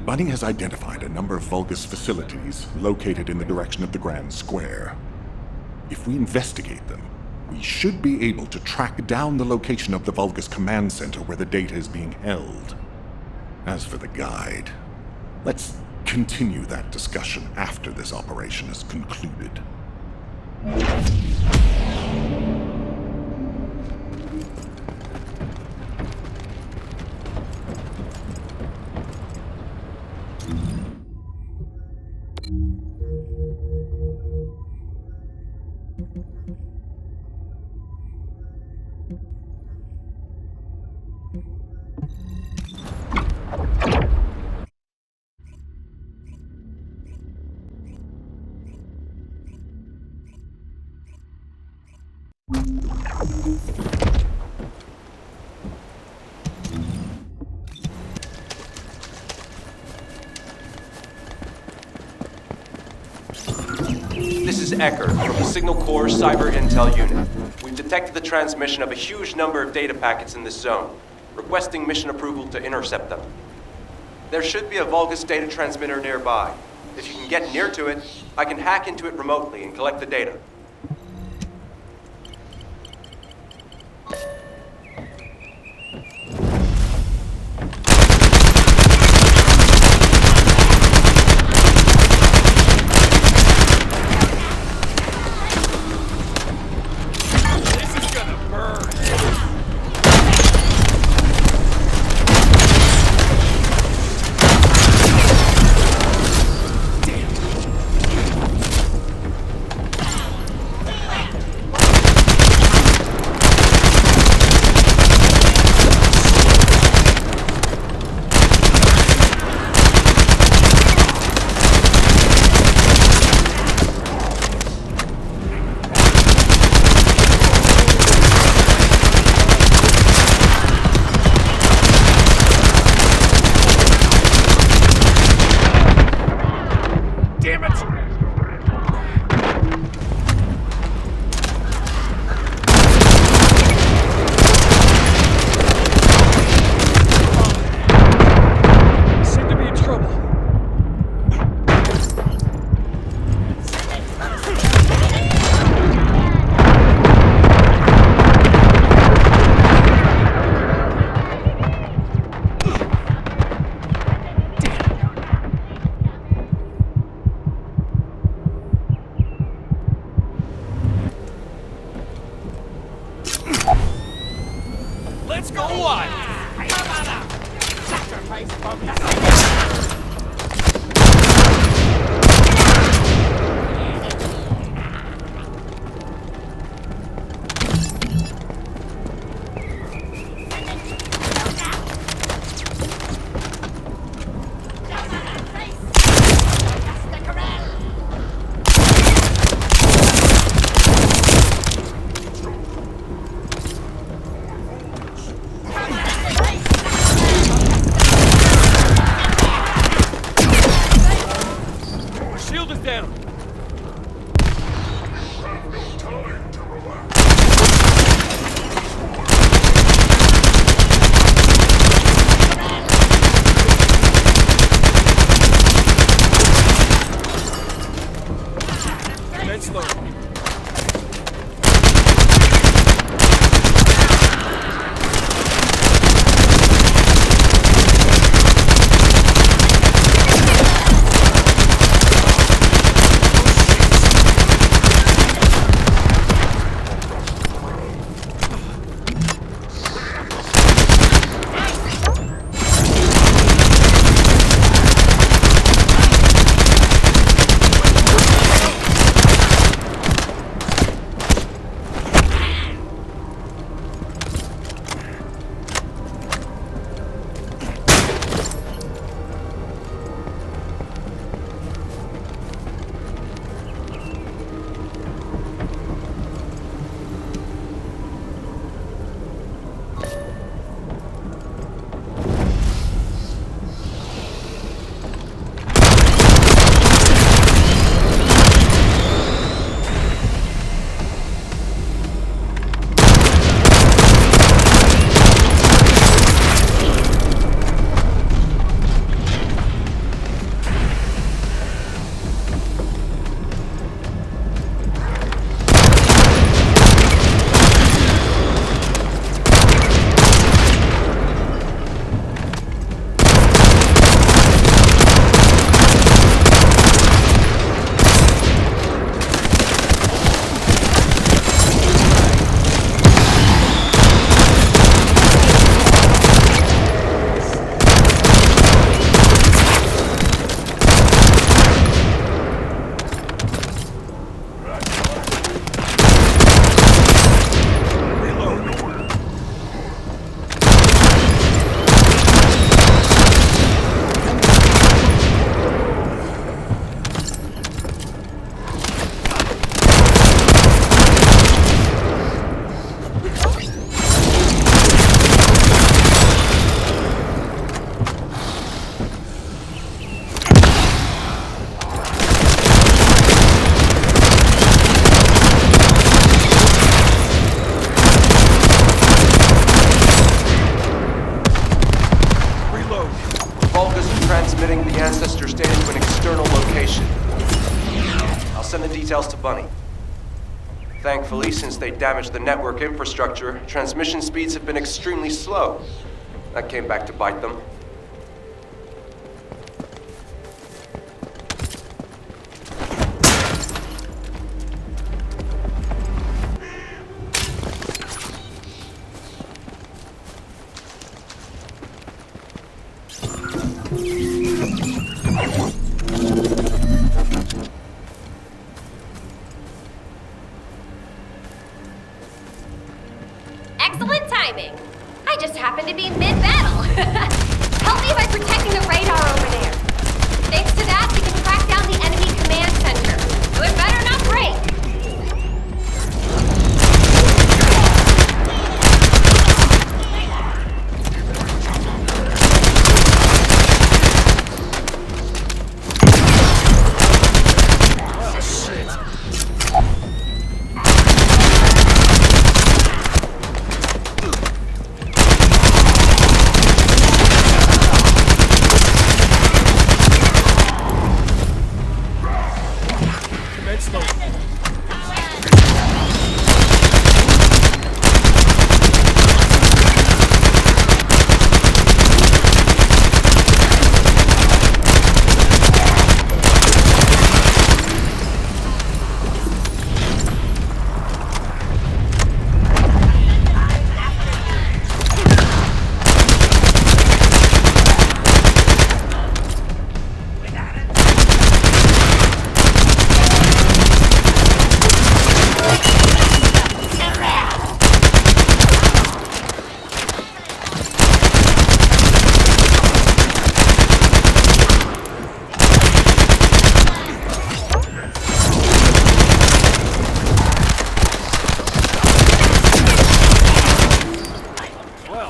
Bunny has identified a number of Vulgus facilities located in the direction of the Grand Square. If we investigate them, we should be able to track down the location of the Vulgus command center where the data is being held. As for the guide, let's continue that discussion after this operation is concluded. This is Ecker from the Signal Corps Cyber Intel Unit. We've detected the transmission of a huge number of data packets in this zone, requesting mission approval to intercept them. There should be a Vulgus data transmitter nearby. If you can get near to it, I can hack into it remotely and collect the data. Let's go wild! Sacrifice from the shield is down! Commence loading. transmitting the Ancestors data to an external location. I'll send the details to Bunny. Thankfully, since they damaged the network infrastructure, transmission speeds have been extremely slow. That came back to bite them. Excellent timing. I just happened to be mid-battle. Help me by protecting the radar over there. Thanks to that, we can track down the enemy command center. So it better not break.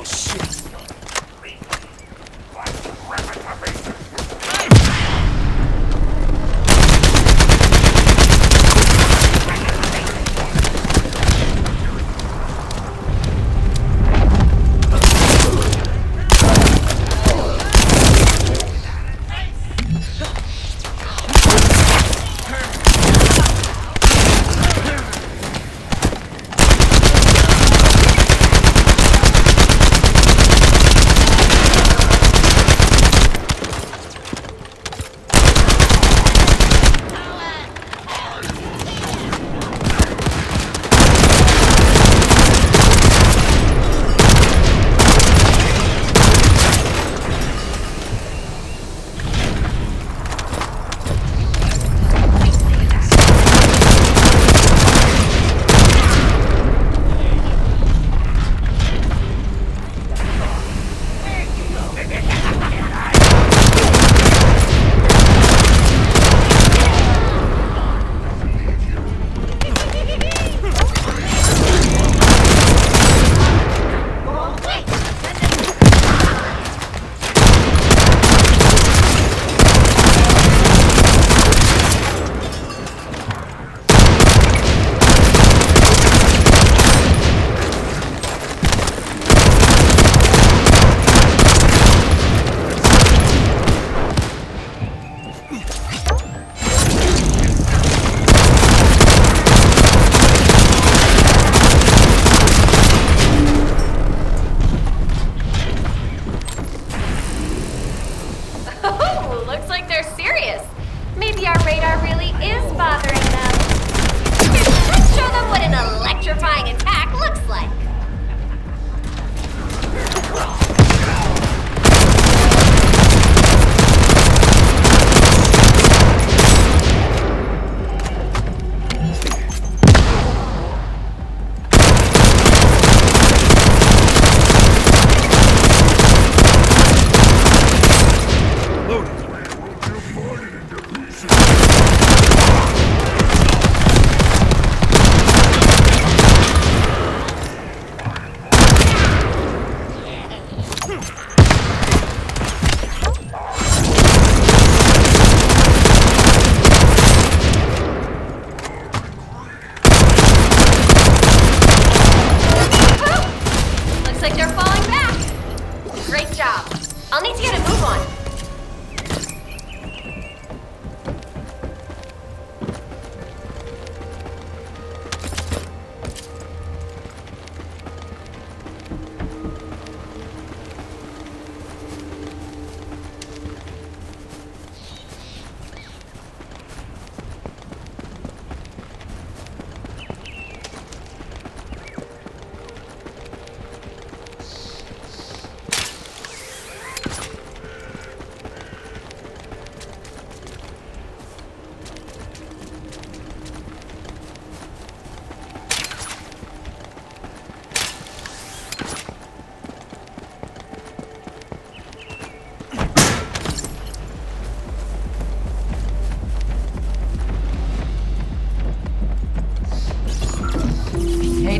Oh, shit.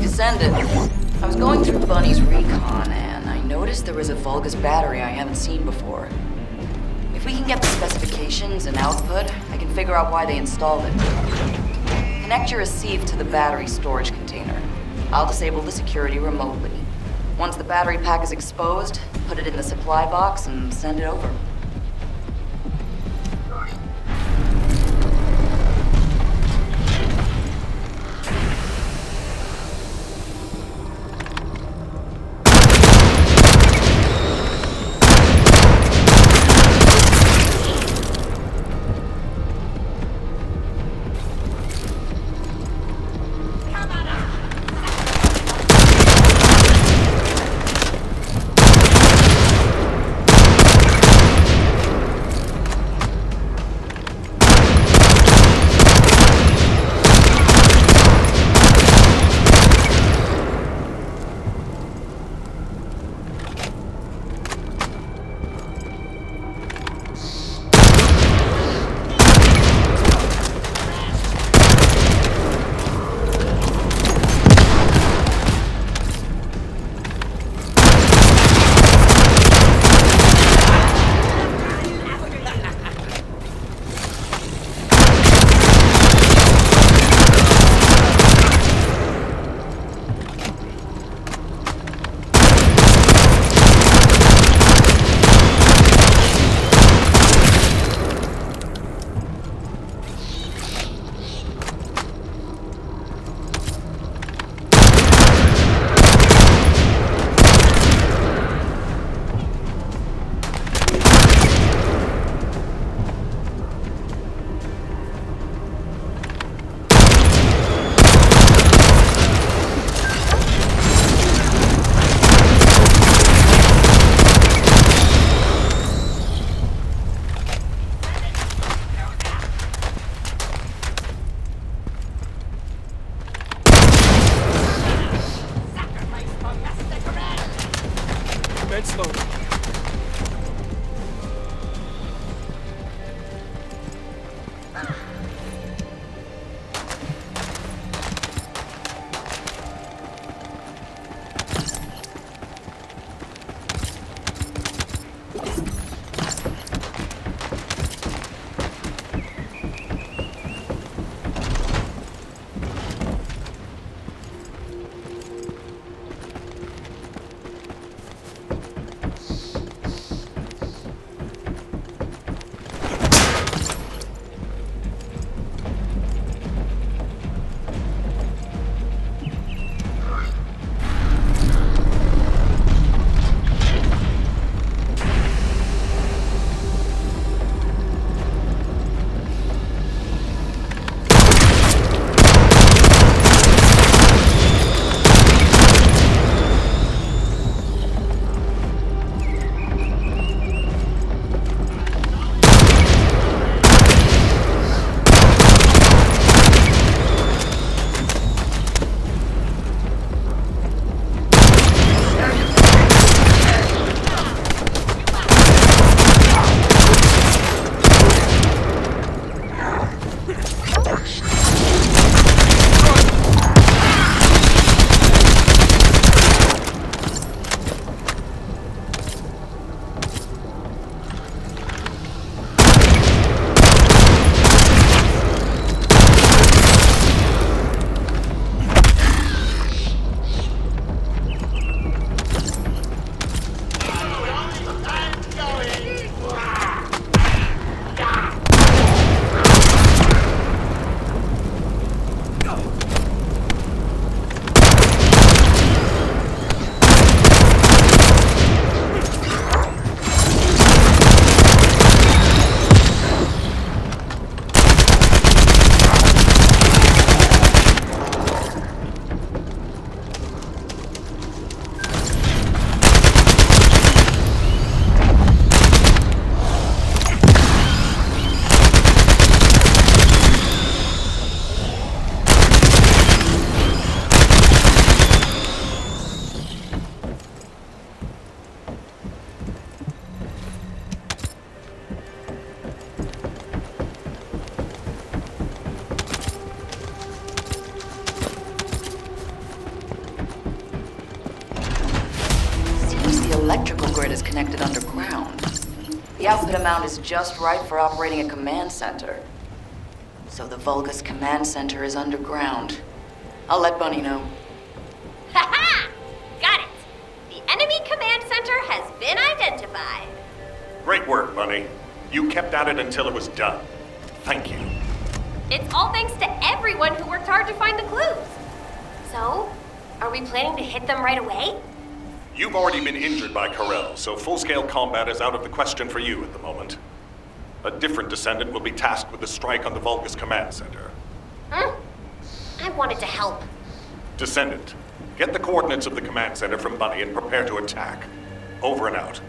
Descendant. I was going through Bunny's recon, and I noticed there was a Vulgus battery I haven't seen before. If we can get the specifications and output, I can figure out why they installed it. Connect your receive to the battery storage container. I'll disable the security remotely. Once the battery pack is exposed, put it in the supply box and send it over. Commence loading. electrical grid is connected underground. The output amount is just right for operating a command center. So the Vulgus command center is underground. I'll let Bunny know. Ha-ha! Got it! The enemy command center has been identified. Great work, Bunny. You kept at it until it was done. Thank you. It's all thanks to everyone who worked hard to find the clues. So, are we planning to hit them right away? You've already been injured by Corell, so full-scale combat is out of the question for you at the moment. A different descendant will be tasked with a strike on the Vulgus command center. I wanted to help. Descendant, get the coordinates of the command center from Bunny and prepare to attack. Over and out.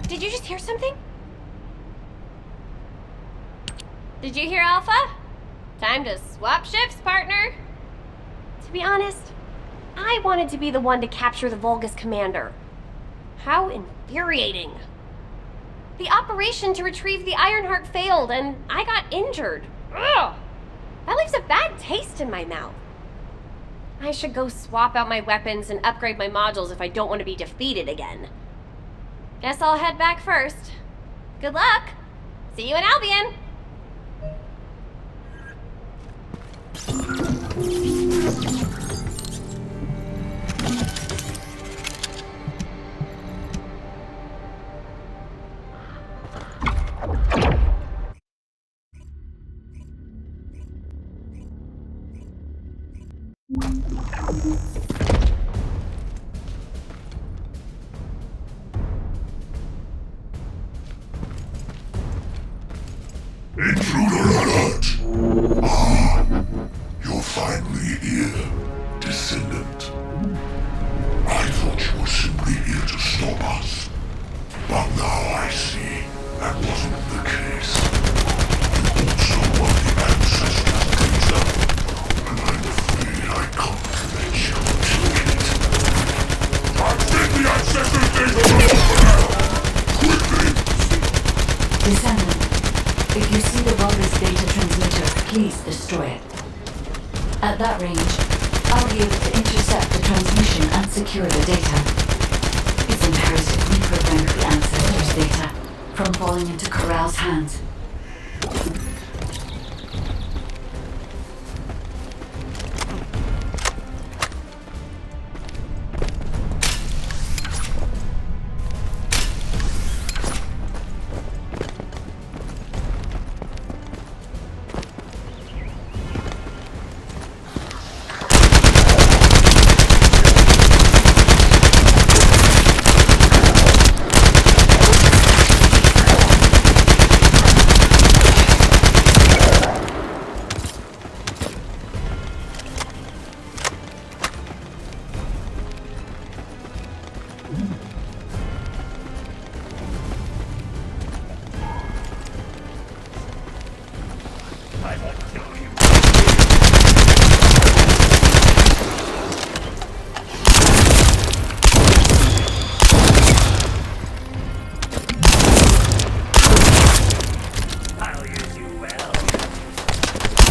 Did you just hear something? Did you hear Alpha? Time to swap ships, partner. To be honest, I wanted to be the one to capture the Vulgus commander. How infuriating. The operation to retrieve the Ironheart failed and I got injured. Ugh! That leaves a bad taste in my mouth. I should go swap out my weapons and upgrade my modules if I don't want to be defeated again. Guess I'll head back first. Good luck! See you in Albion! here, Descendant. I thought you were simply here to stop us. But now I see that wasn't the case. You also want the ancestors' data, and I'm afraid I can't let you take it. I'll get the ancestors' data over now! Quickly! Descendant, if you see the Walrus data transmitter, please destroy it. At that range, I'll be able to intercept the transmission and secure the data. It's imperative we prevent the ancestors' data from falling into Corral's hands.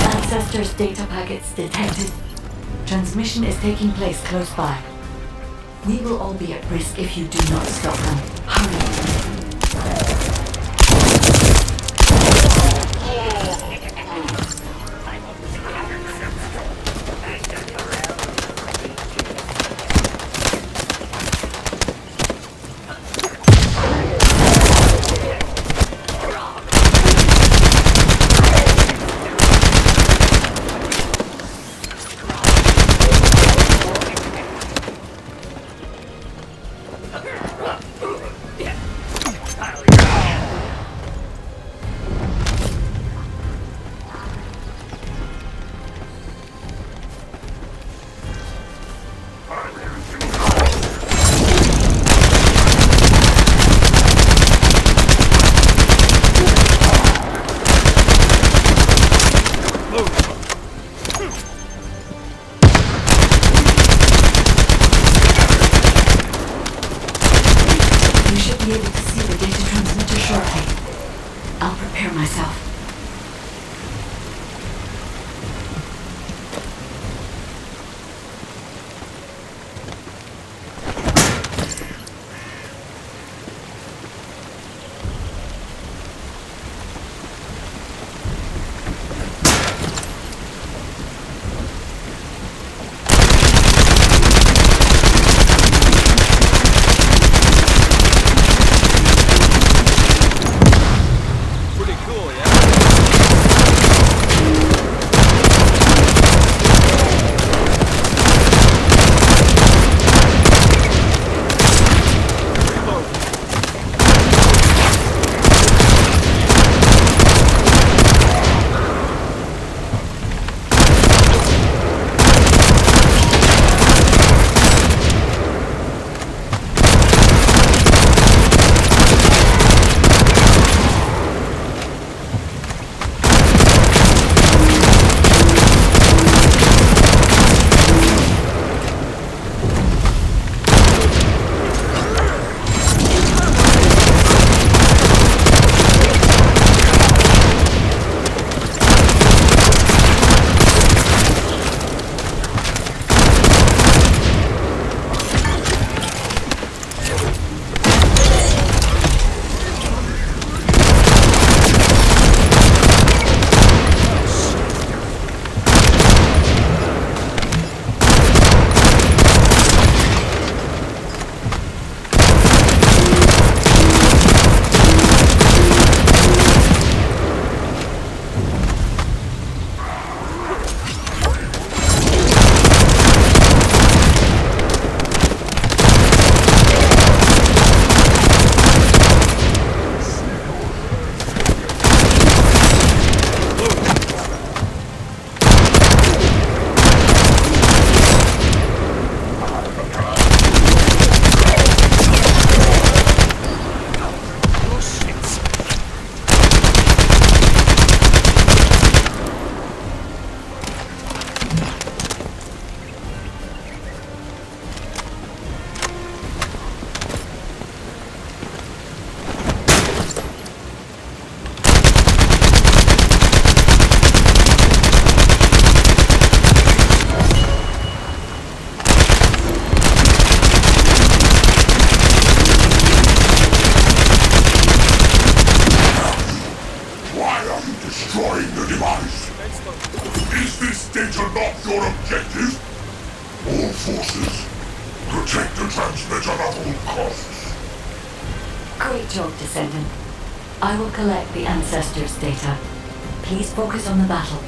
Ancestors' data packets detected. Transmission is taking place close by. We will all be at risk if you do not stop them. Hurry. Be able to see the data transmitter shortly. I'll prepare myself. Pretty cool, yeah? forces. Protect the transmitter at all costs. Great job, Descendant. I will collect the Ancestors' data. Please focus on the battle.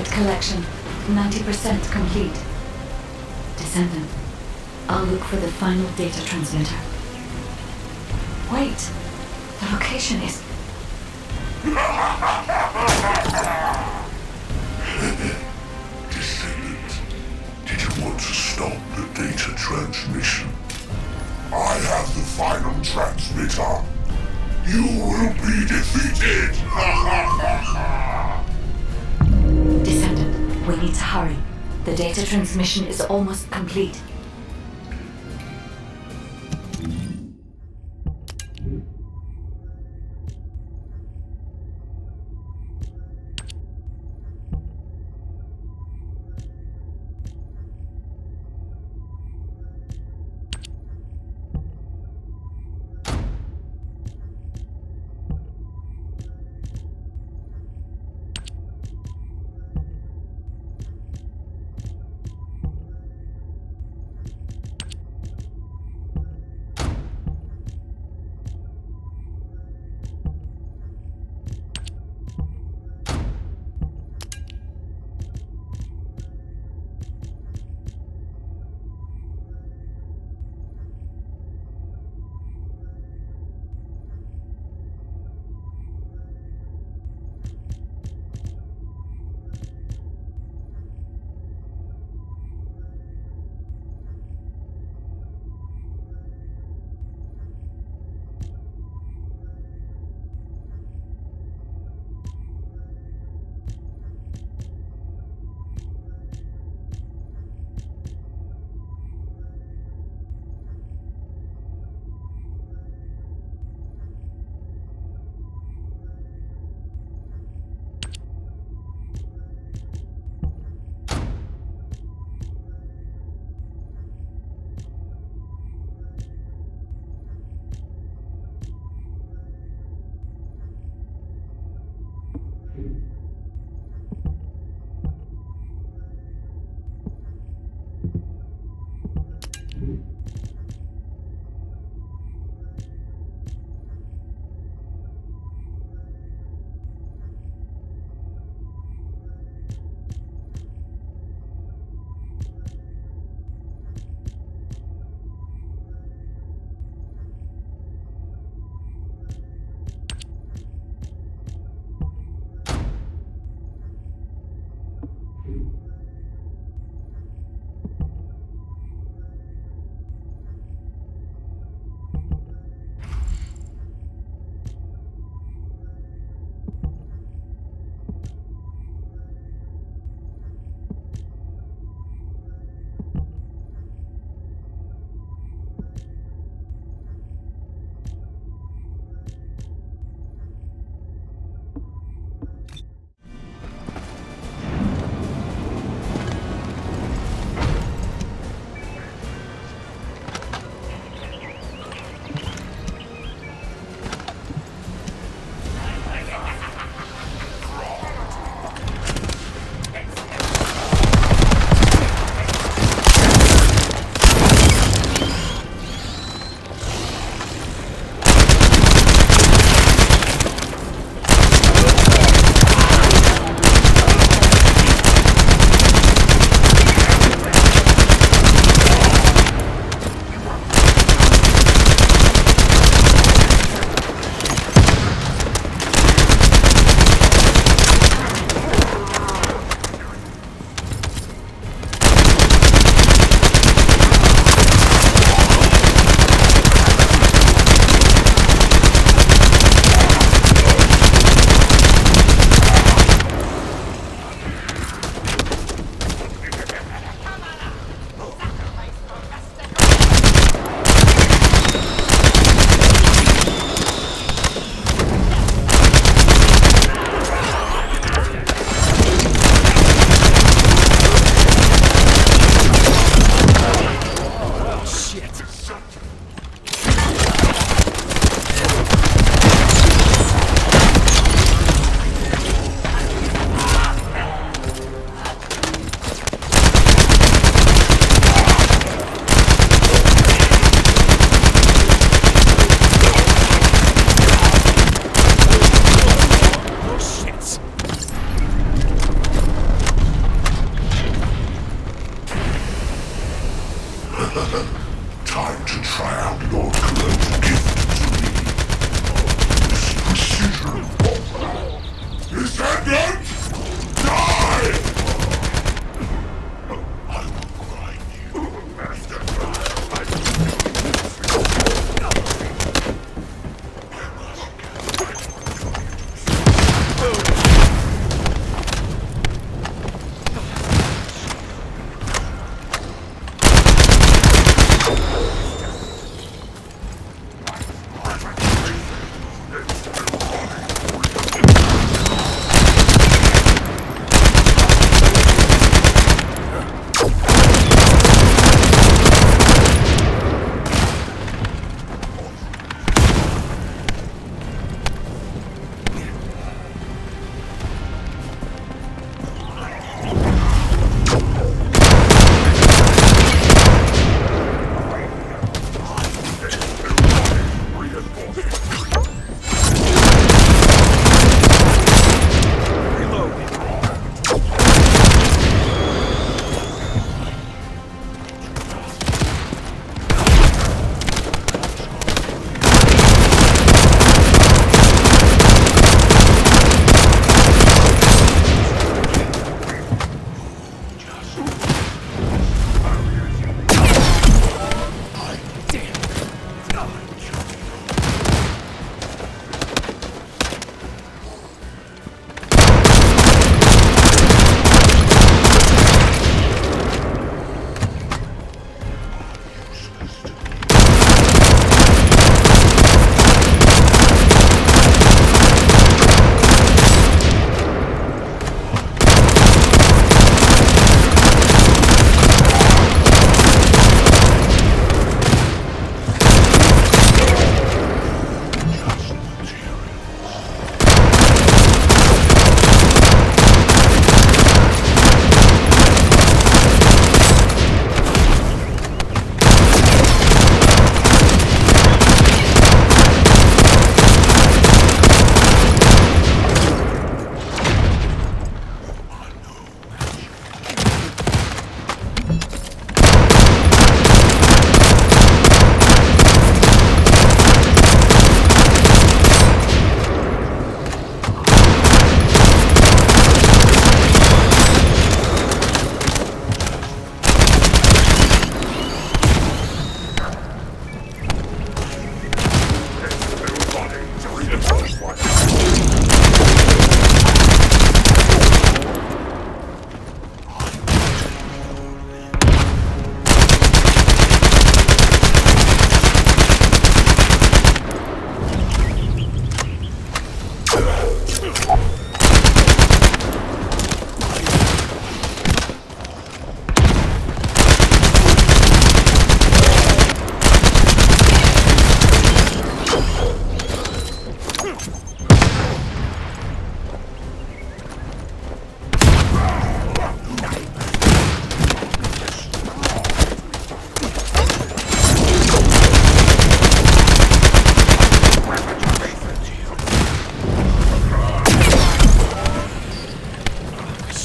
Packet collection, 90% complete. Descendant, I'll look for the final data transmitter. Wait, the location is... Descendant, did you want to stop the data transmission? I have the final transmitter. You will be defeated! Descendant, we need to hurry. The data transmission is almost complete.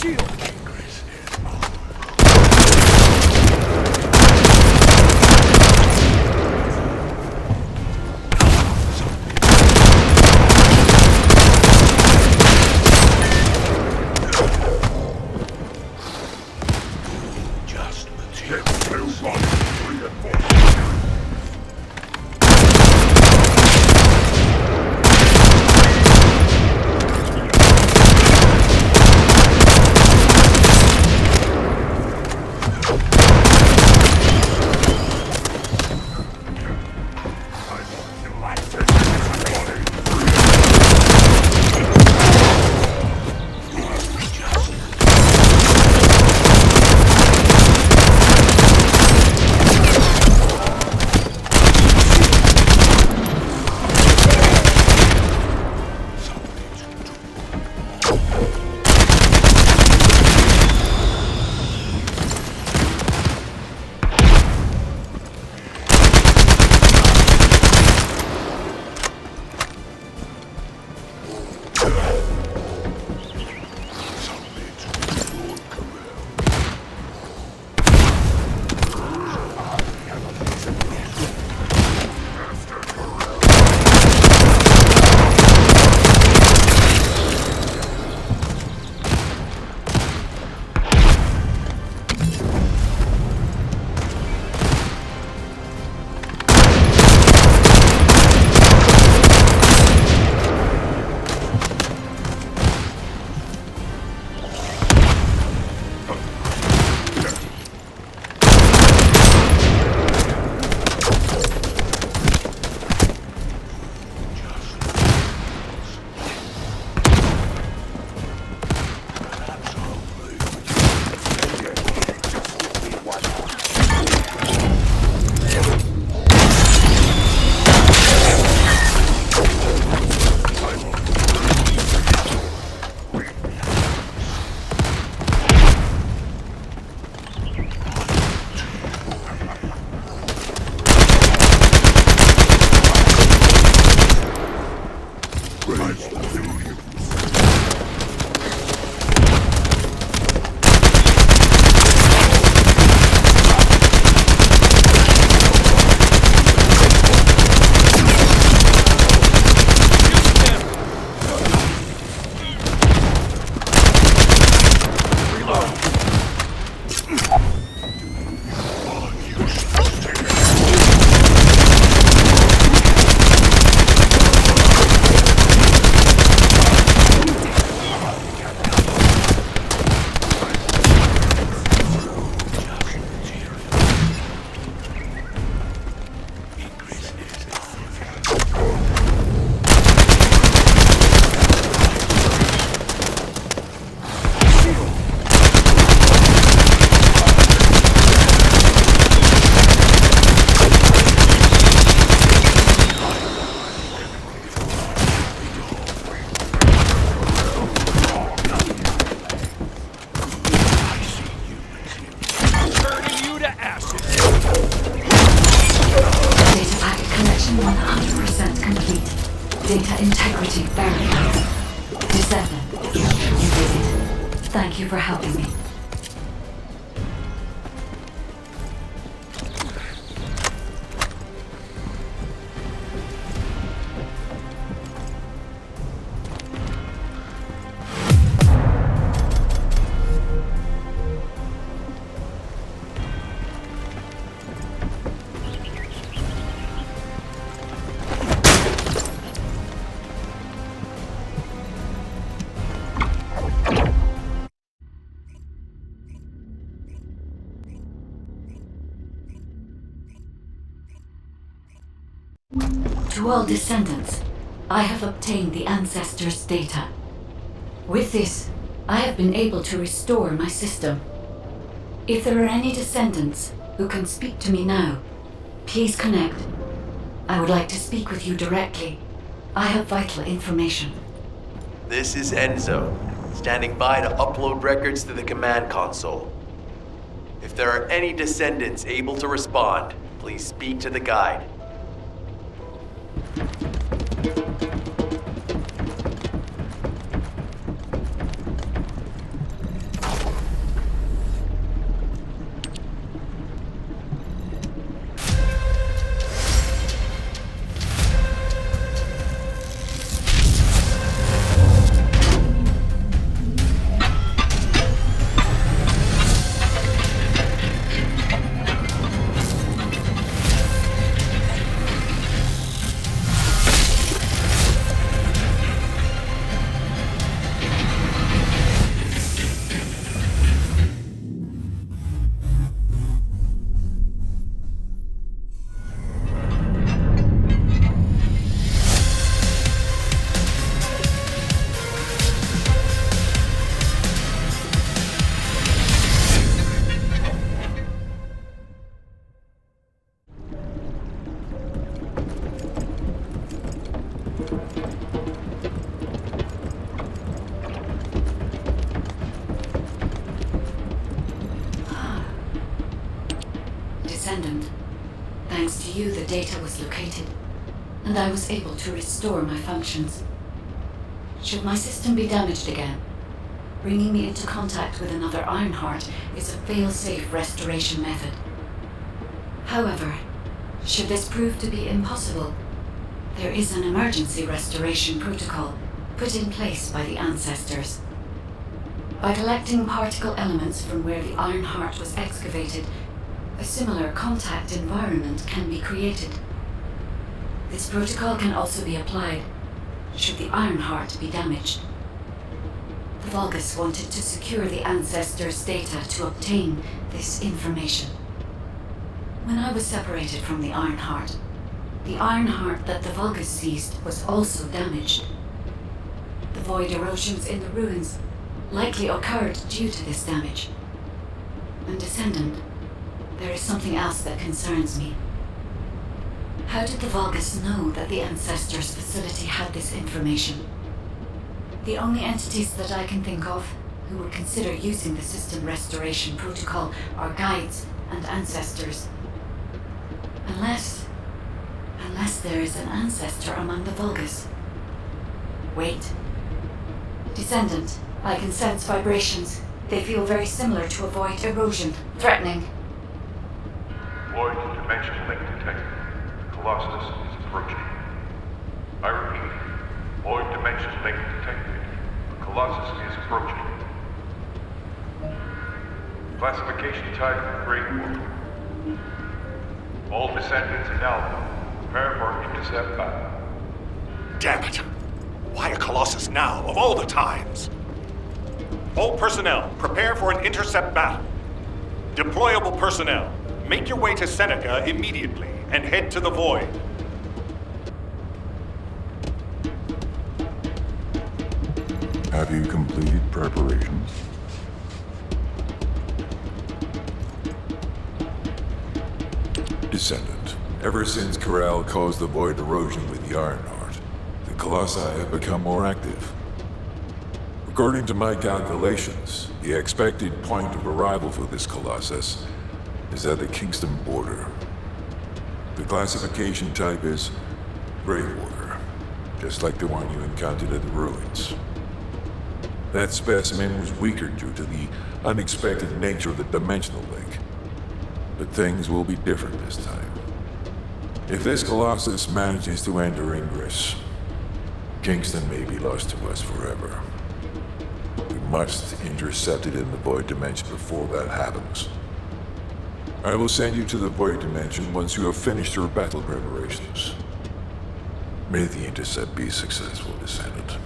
shield! Data integrity verified. Descendant, you did it. Thank you for helping me. To all descendants, I have obtained the ancestors' data. With this, I have been able to restore my system. If there are any descendants who can speak to me now, please connect. I would like to speak with you directly. I have vital information. This is Enzo, standing by to upload records to the command console. If there are any descendants able to respond, please speak to the guide. you the data was located, and I was able to restore my functions. Should my system be damaged again, bringing me into contact with another Ironheart is a fail-safe restoration method. However, should this prove to be impossible, there is an emergency restoration protocol put in place by the ancestors. By collecting particle elements from where the Ironheart was excavated, a similar contact environment can be created. This protocol can also be applied should the Ironheart be damaged. The Vulgus wanted to secure the ancestors' data to obtain this information. When I was separated from the Ironheart that the Vulgus seized was also damaged. The void erosions in the ruins likely occurred due to this damage. And Descendant, there is something else that concerns me. How did the Vulgus know that the Ancestors' facility had this information? The only entities that I can think of who would consider using the system restoration protocol are guides and ancestors. Unless there is an ancestor among the Vulgus. Wait. Descendant, I can sense vibrations. They feel very similar to a void erosion. Threatening. Void dimension link detected. The Colossus is approaching. I repeat, void dimension link detected. The Colossus is approaching. Classification type, Great War. All descendants in Alpha, prepare for intercept battle. Damn it! Why a Colossus now, of all the times? All personnel, prepare for an intercept battle. Deployable personnel, make your way to Seneca immediately and head to the Void. Have you completed preparations? Descendant, ever since Corral caused the void erosion with the Ironheart, the Colossi have become more active. According to my calculations, the expected point of arrival for this Colossus is at the Kingston border. The classification type is Greywater, just like the one you encountered at the ruins. That specimen was weaker due to the unexpected nature of the dimensional link. But things will be different this time. If this Colossus manages to enter Ingress, Kingston may be lost to us forever. We must intercept it in the Void Dimension before that happens. I will send you to the Void Dimension once you have finished your battle preparations. May the intercept be successful, Descendant.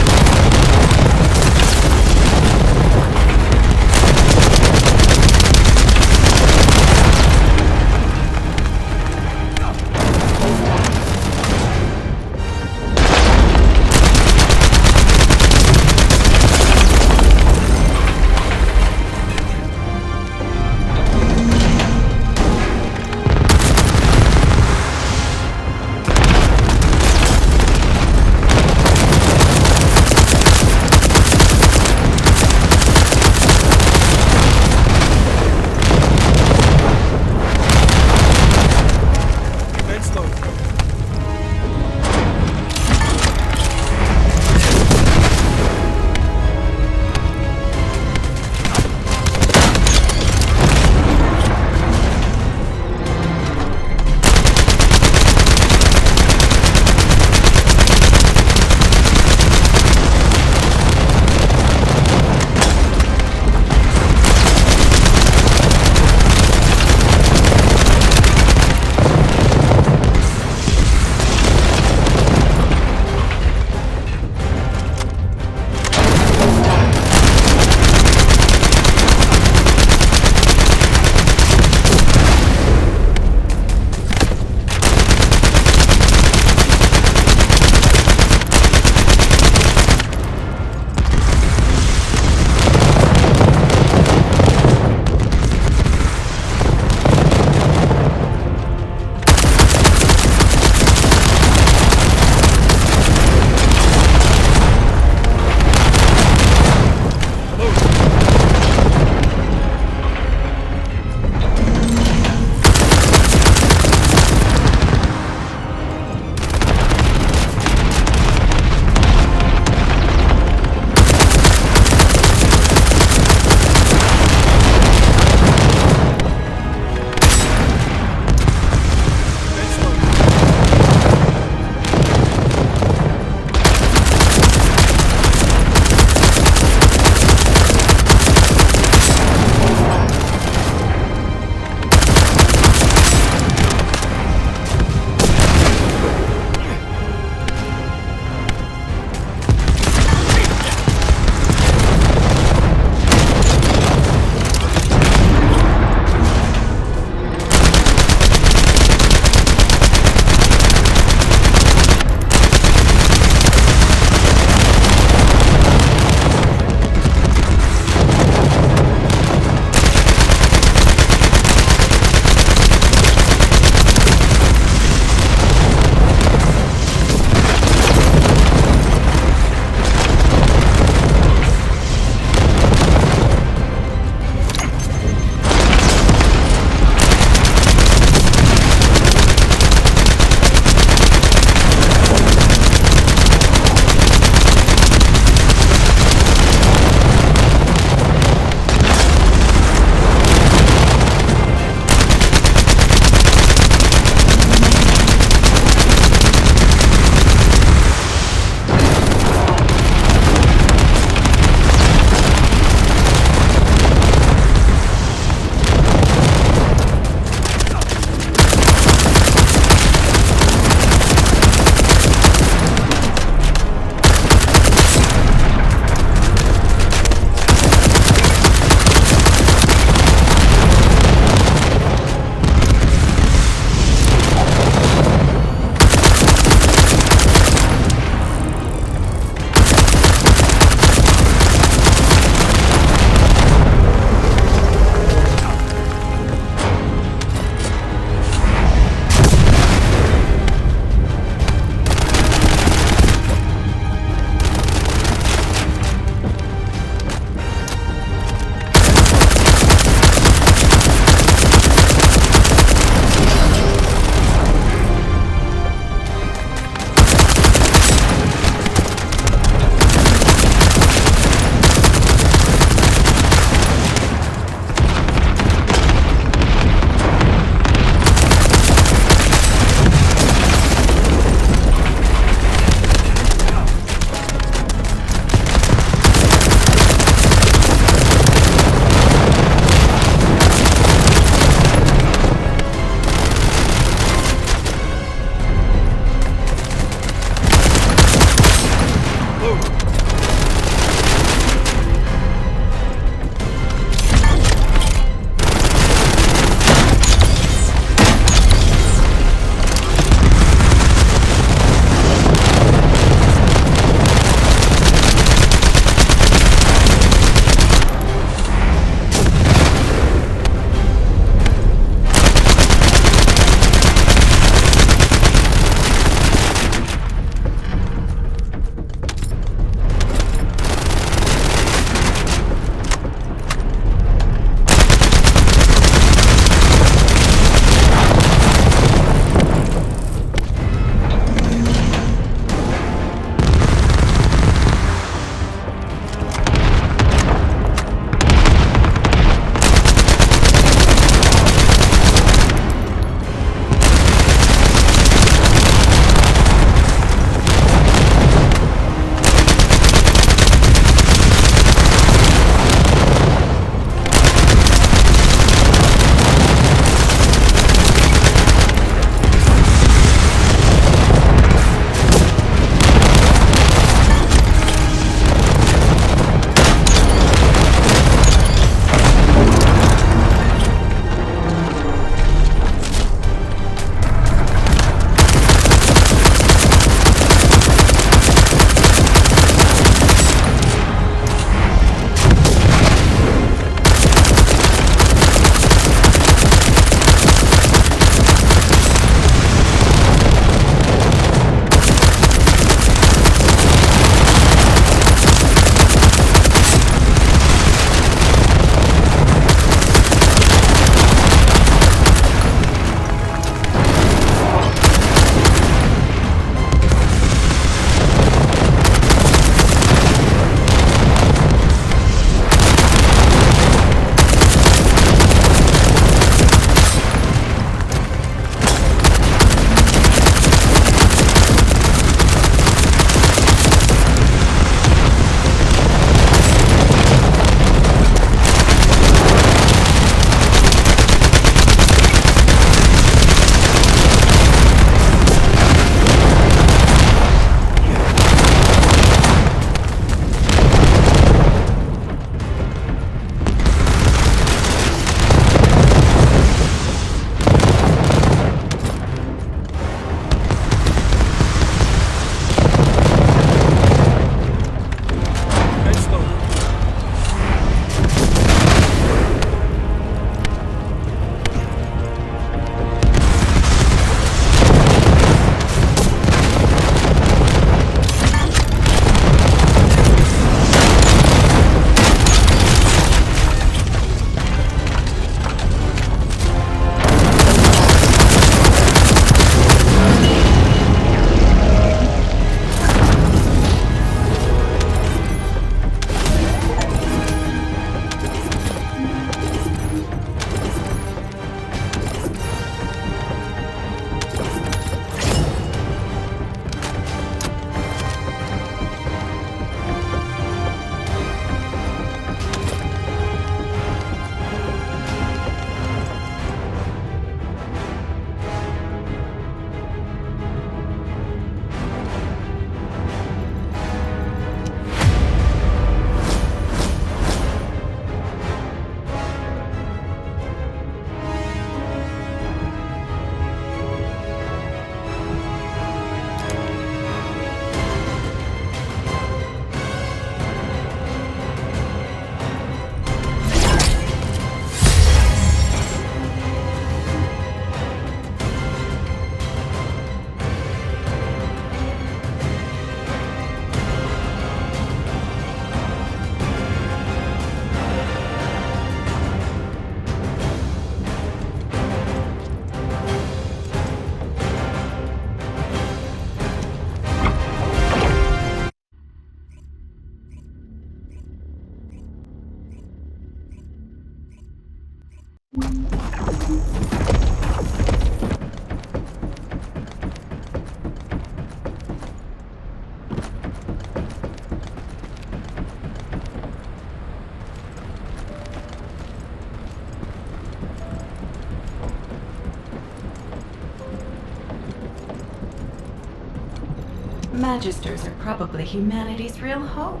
Magisters are probably humanity's real hope,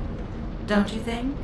don't you think?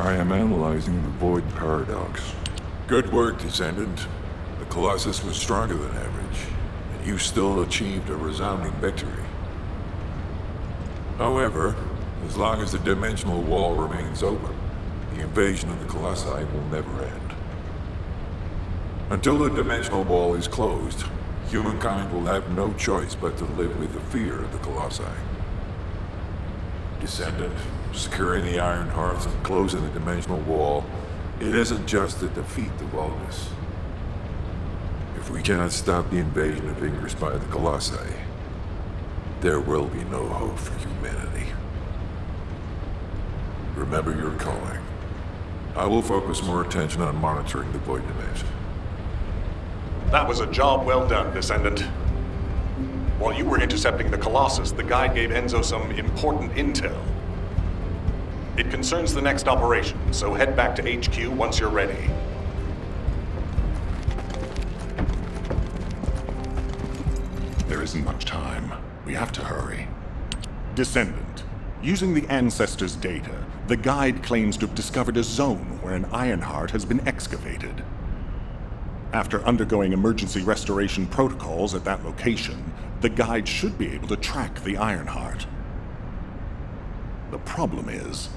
I am analyzing the Void Paradox. Good work, Descendant. The Colossus was stronger than average, and you still achieved a resounding victory. However, as long as the dimensional wall remains open, the invasion of the Colossi will never end. Until the dimensional wall is closed, humankind will have no choice but to live with the fear of the Colossi. Descendant, securing the Iron Hearts and closing the dimensional wall, it isn't just to defeat the wellness. If we cannot stop the invasion of Ingress by the Colossi, there will be no hope for humanity. Remember your calling. I will focus more attention on monitoring the Void Dimension. That was a job well done, Descendant. While you were intercepting the Colossus, the guide gave Enzo some important intel. It concerns the next operation, so head back to HQ once you're ready. There isn't much time. We have to hurry. Descendant, using the Ancestors' data, the guide claims to have discovered a zone where an Ironheart has been excavated. After undergoing emergency restoration protocols at that location, the guide should be able to track the Ironheart. The problem is,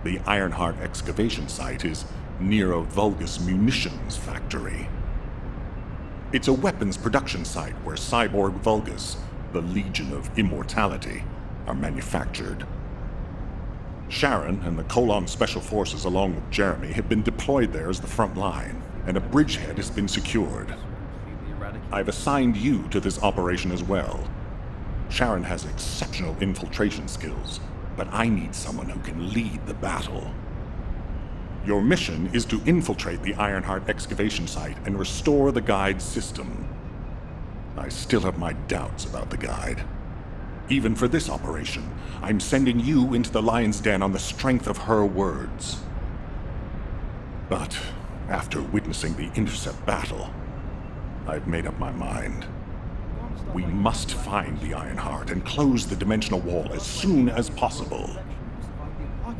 the Ironheart excavation site is near a Vulgus munitions factory. It's a weapons production site where cyborg Vulgus, the Legion of Immortality, are manufactured. Sharon and the Colon Special Forces along with Jeremy have been deployed there as the front line, and a bridgehead has been secured. I've assigned you to this operation as well. Sharon has exceptional infiltration skills, but I need someone who can lead the battle. Your mission is to infiltrate the Ironheart excavation site and restore the guide's system. I still have my doubts about the guide. Even for this operation, I'm sending you into the Lion's Den on the strength of her words. But after witnessing the intercept battle, I've made up my mind. We must find the Ironheart and close the dimensional wall as soon as possible.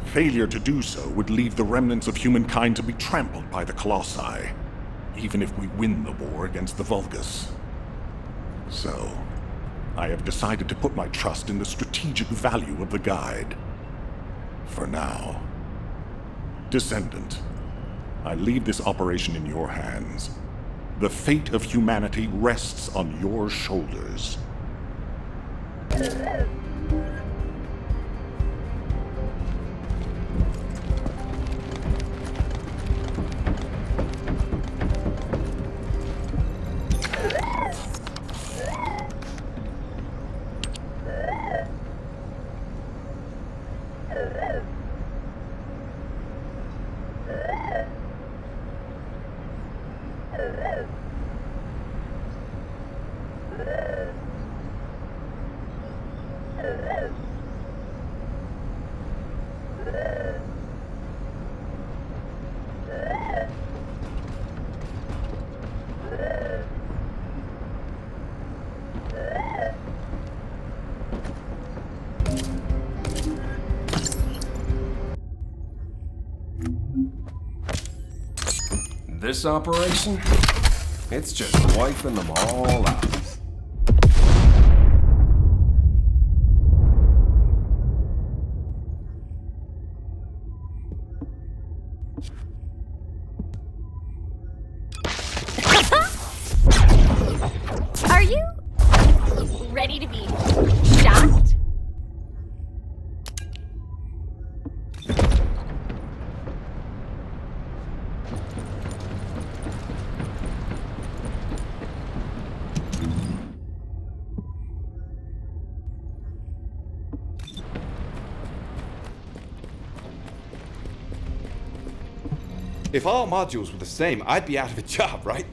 Failure to do so would leave the remnants of humankind to be trampled by the Colossi, even if we win the war against the Vulgus. So, I have decided to put my trust in the strategic value of the guide. For now. Descendant, I leave this operation in your hands. The fate of humanity rests on your shoulders. This operation? It's just wiping them all out. Are you ready to be shocked? If all modules were the same, I'd be out of a job, right?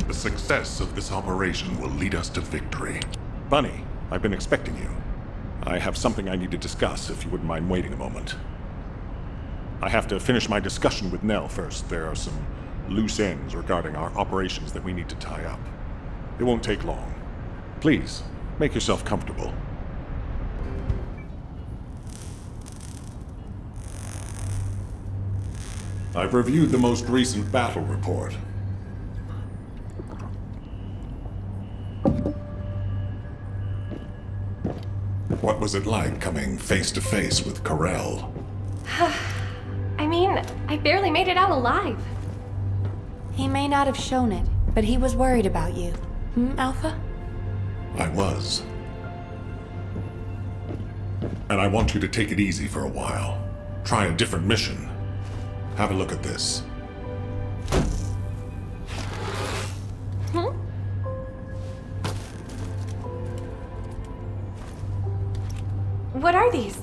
The success of this operation will lead us to victory. Bunny, I've been expecting you. I have something I need to discuss, if you wouldn't mind waiting a moment. I have to finish my discussion with Nell first. There are some loose ends regarding our operations that we need to tie up. It won't take long. Please, make yourself comfortable. I've reviewed the most recent battle report. What was it like coming face to face with Corel? I mean, I barely made it out alive. He may not have shown it, but he was worried about you. Alpha? I was. And I want you to take it easy for a while. Try a different mission. Have a look at this. What are these?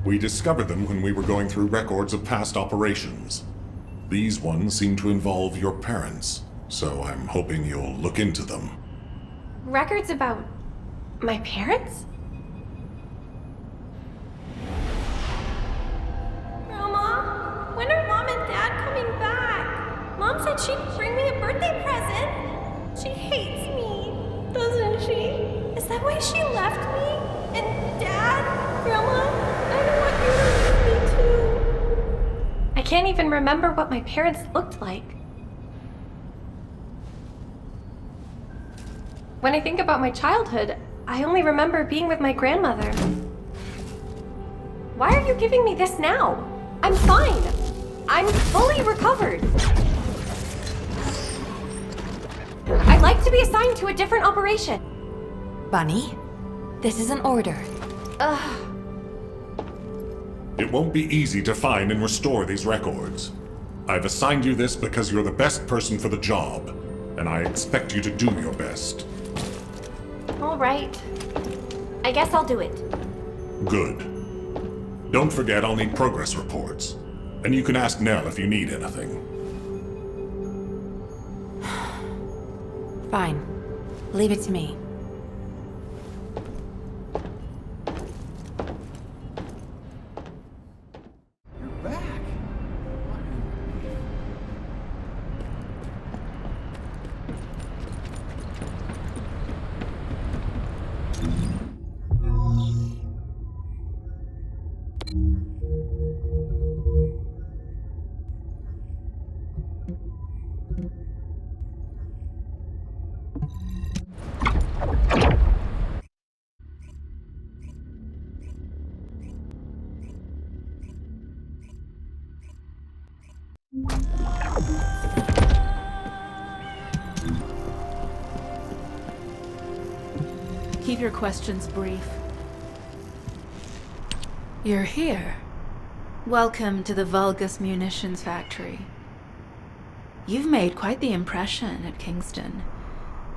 We discovered them when we were going through records of past operations. These ones seem to involve your parents, so I'm hoping you'll look into them. Records about my parents? Grandma, when are Mom and Dad coming back? Mom said she'd bring me a birthday present. She hates me, doesn't she? Is that why she left me? And Dad? Grandma? I don't want you to leave me too. I can't even remember what my parents looked like. When I think about my childhood, I only remember being with my grandmother. Why are you giving me this now? I'm fine. I'm fully recovered. I'd like to be assigned to a different operation. Bunny, this is an order. Ugh. It won't be easy to find and restore these records. I've assigned you this because you're the best person for the job, and I expect you to do your best. All right. I guess I'll do it. Good. Don't forget I'll need progress reports, and you can ask Nell if you need anything. Fine. Leave it to me. Keep your questions brief. You're here. Welcome to the Vulgus Munitions Factory. You've made quite the impression at Kingston.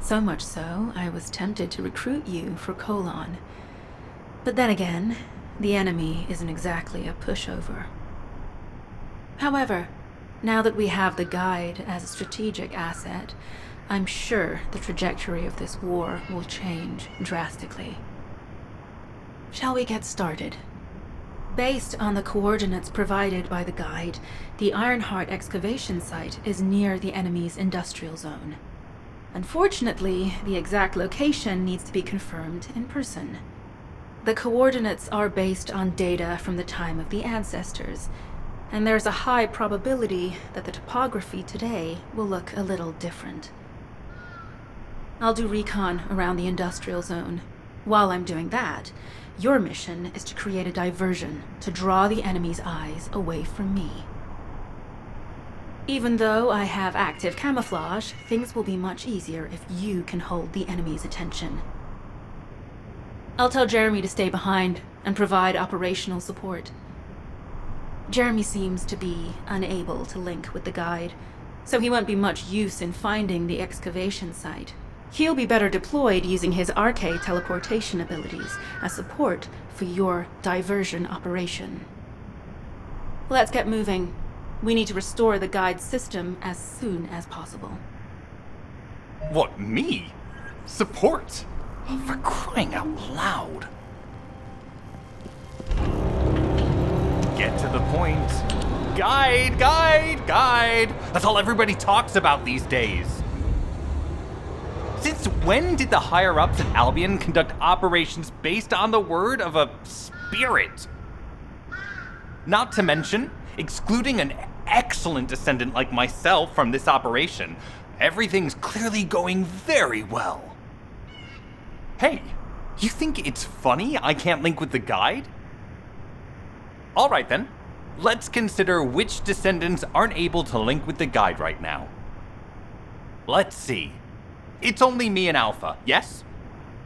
So much so, I was tempted to recruit you for Colon. But then again, the enemy isn't exactly a pushover. However, now that we have the Guide as a strategic asset, I'm sure the trajectory of this war will change drastically. Shall we get started? Based on the coordinates provided by the Guide, the Ironheart excavation site is near the enemy's industrial zone. Unfortunately, the exact location needs to be confirmed in person. The coordinates are based on data from the time of the ancestors, and there's a high probability that the topography today will look a little different. I'll do recon around the industrial zone. While I'm doing that, your mission is to create a diversion to draw the enemy's eyes away from me. Even though I have active camouflage, things will be much easier if you can hold the enemy's attention. I'll tell Jeremy to stay behind and provide operational support. Jeremy seems to be unable to link with the guide, so he won't be much use in finding the excavation site. He'll be better deployed using his RK teleportation abilities as support for your diversion operation. Let's get moving. We need to restore the guide system as soon as possible. What, me? Support? For crying out loud. Get to the point. Guide, guide, guide. That's all everybody talks about these days. Since when did the higher-ups at Albion conduct operations based on the word of a spirit? Not to mention, excluding an excellent descendant like myself from this operation, everything's clearly going very well. Hey, you think it's funny I can't link with the guide? All right then, let's consider which descendants aren't able to link with the guide right now. Let's see. It's only me and Alpha, yes?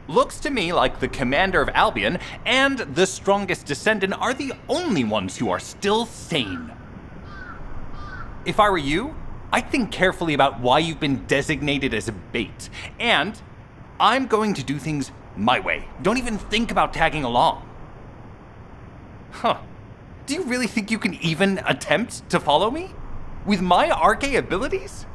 Looks to me like the commander of Albion and the strongest descendant are the only ones who are still sane. If I were you, I'd think carefully about why you've been designated as a bait, and I'm going to do things my way. Don't even think about tagging along. Huh. Do you really think you can even attempt to follow me? With my RK abilities?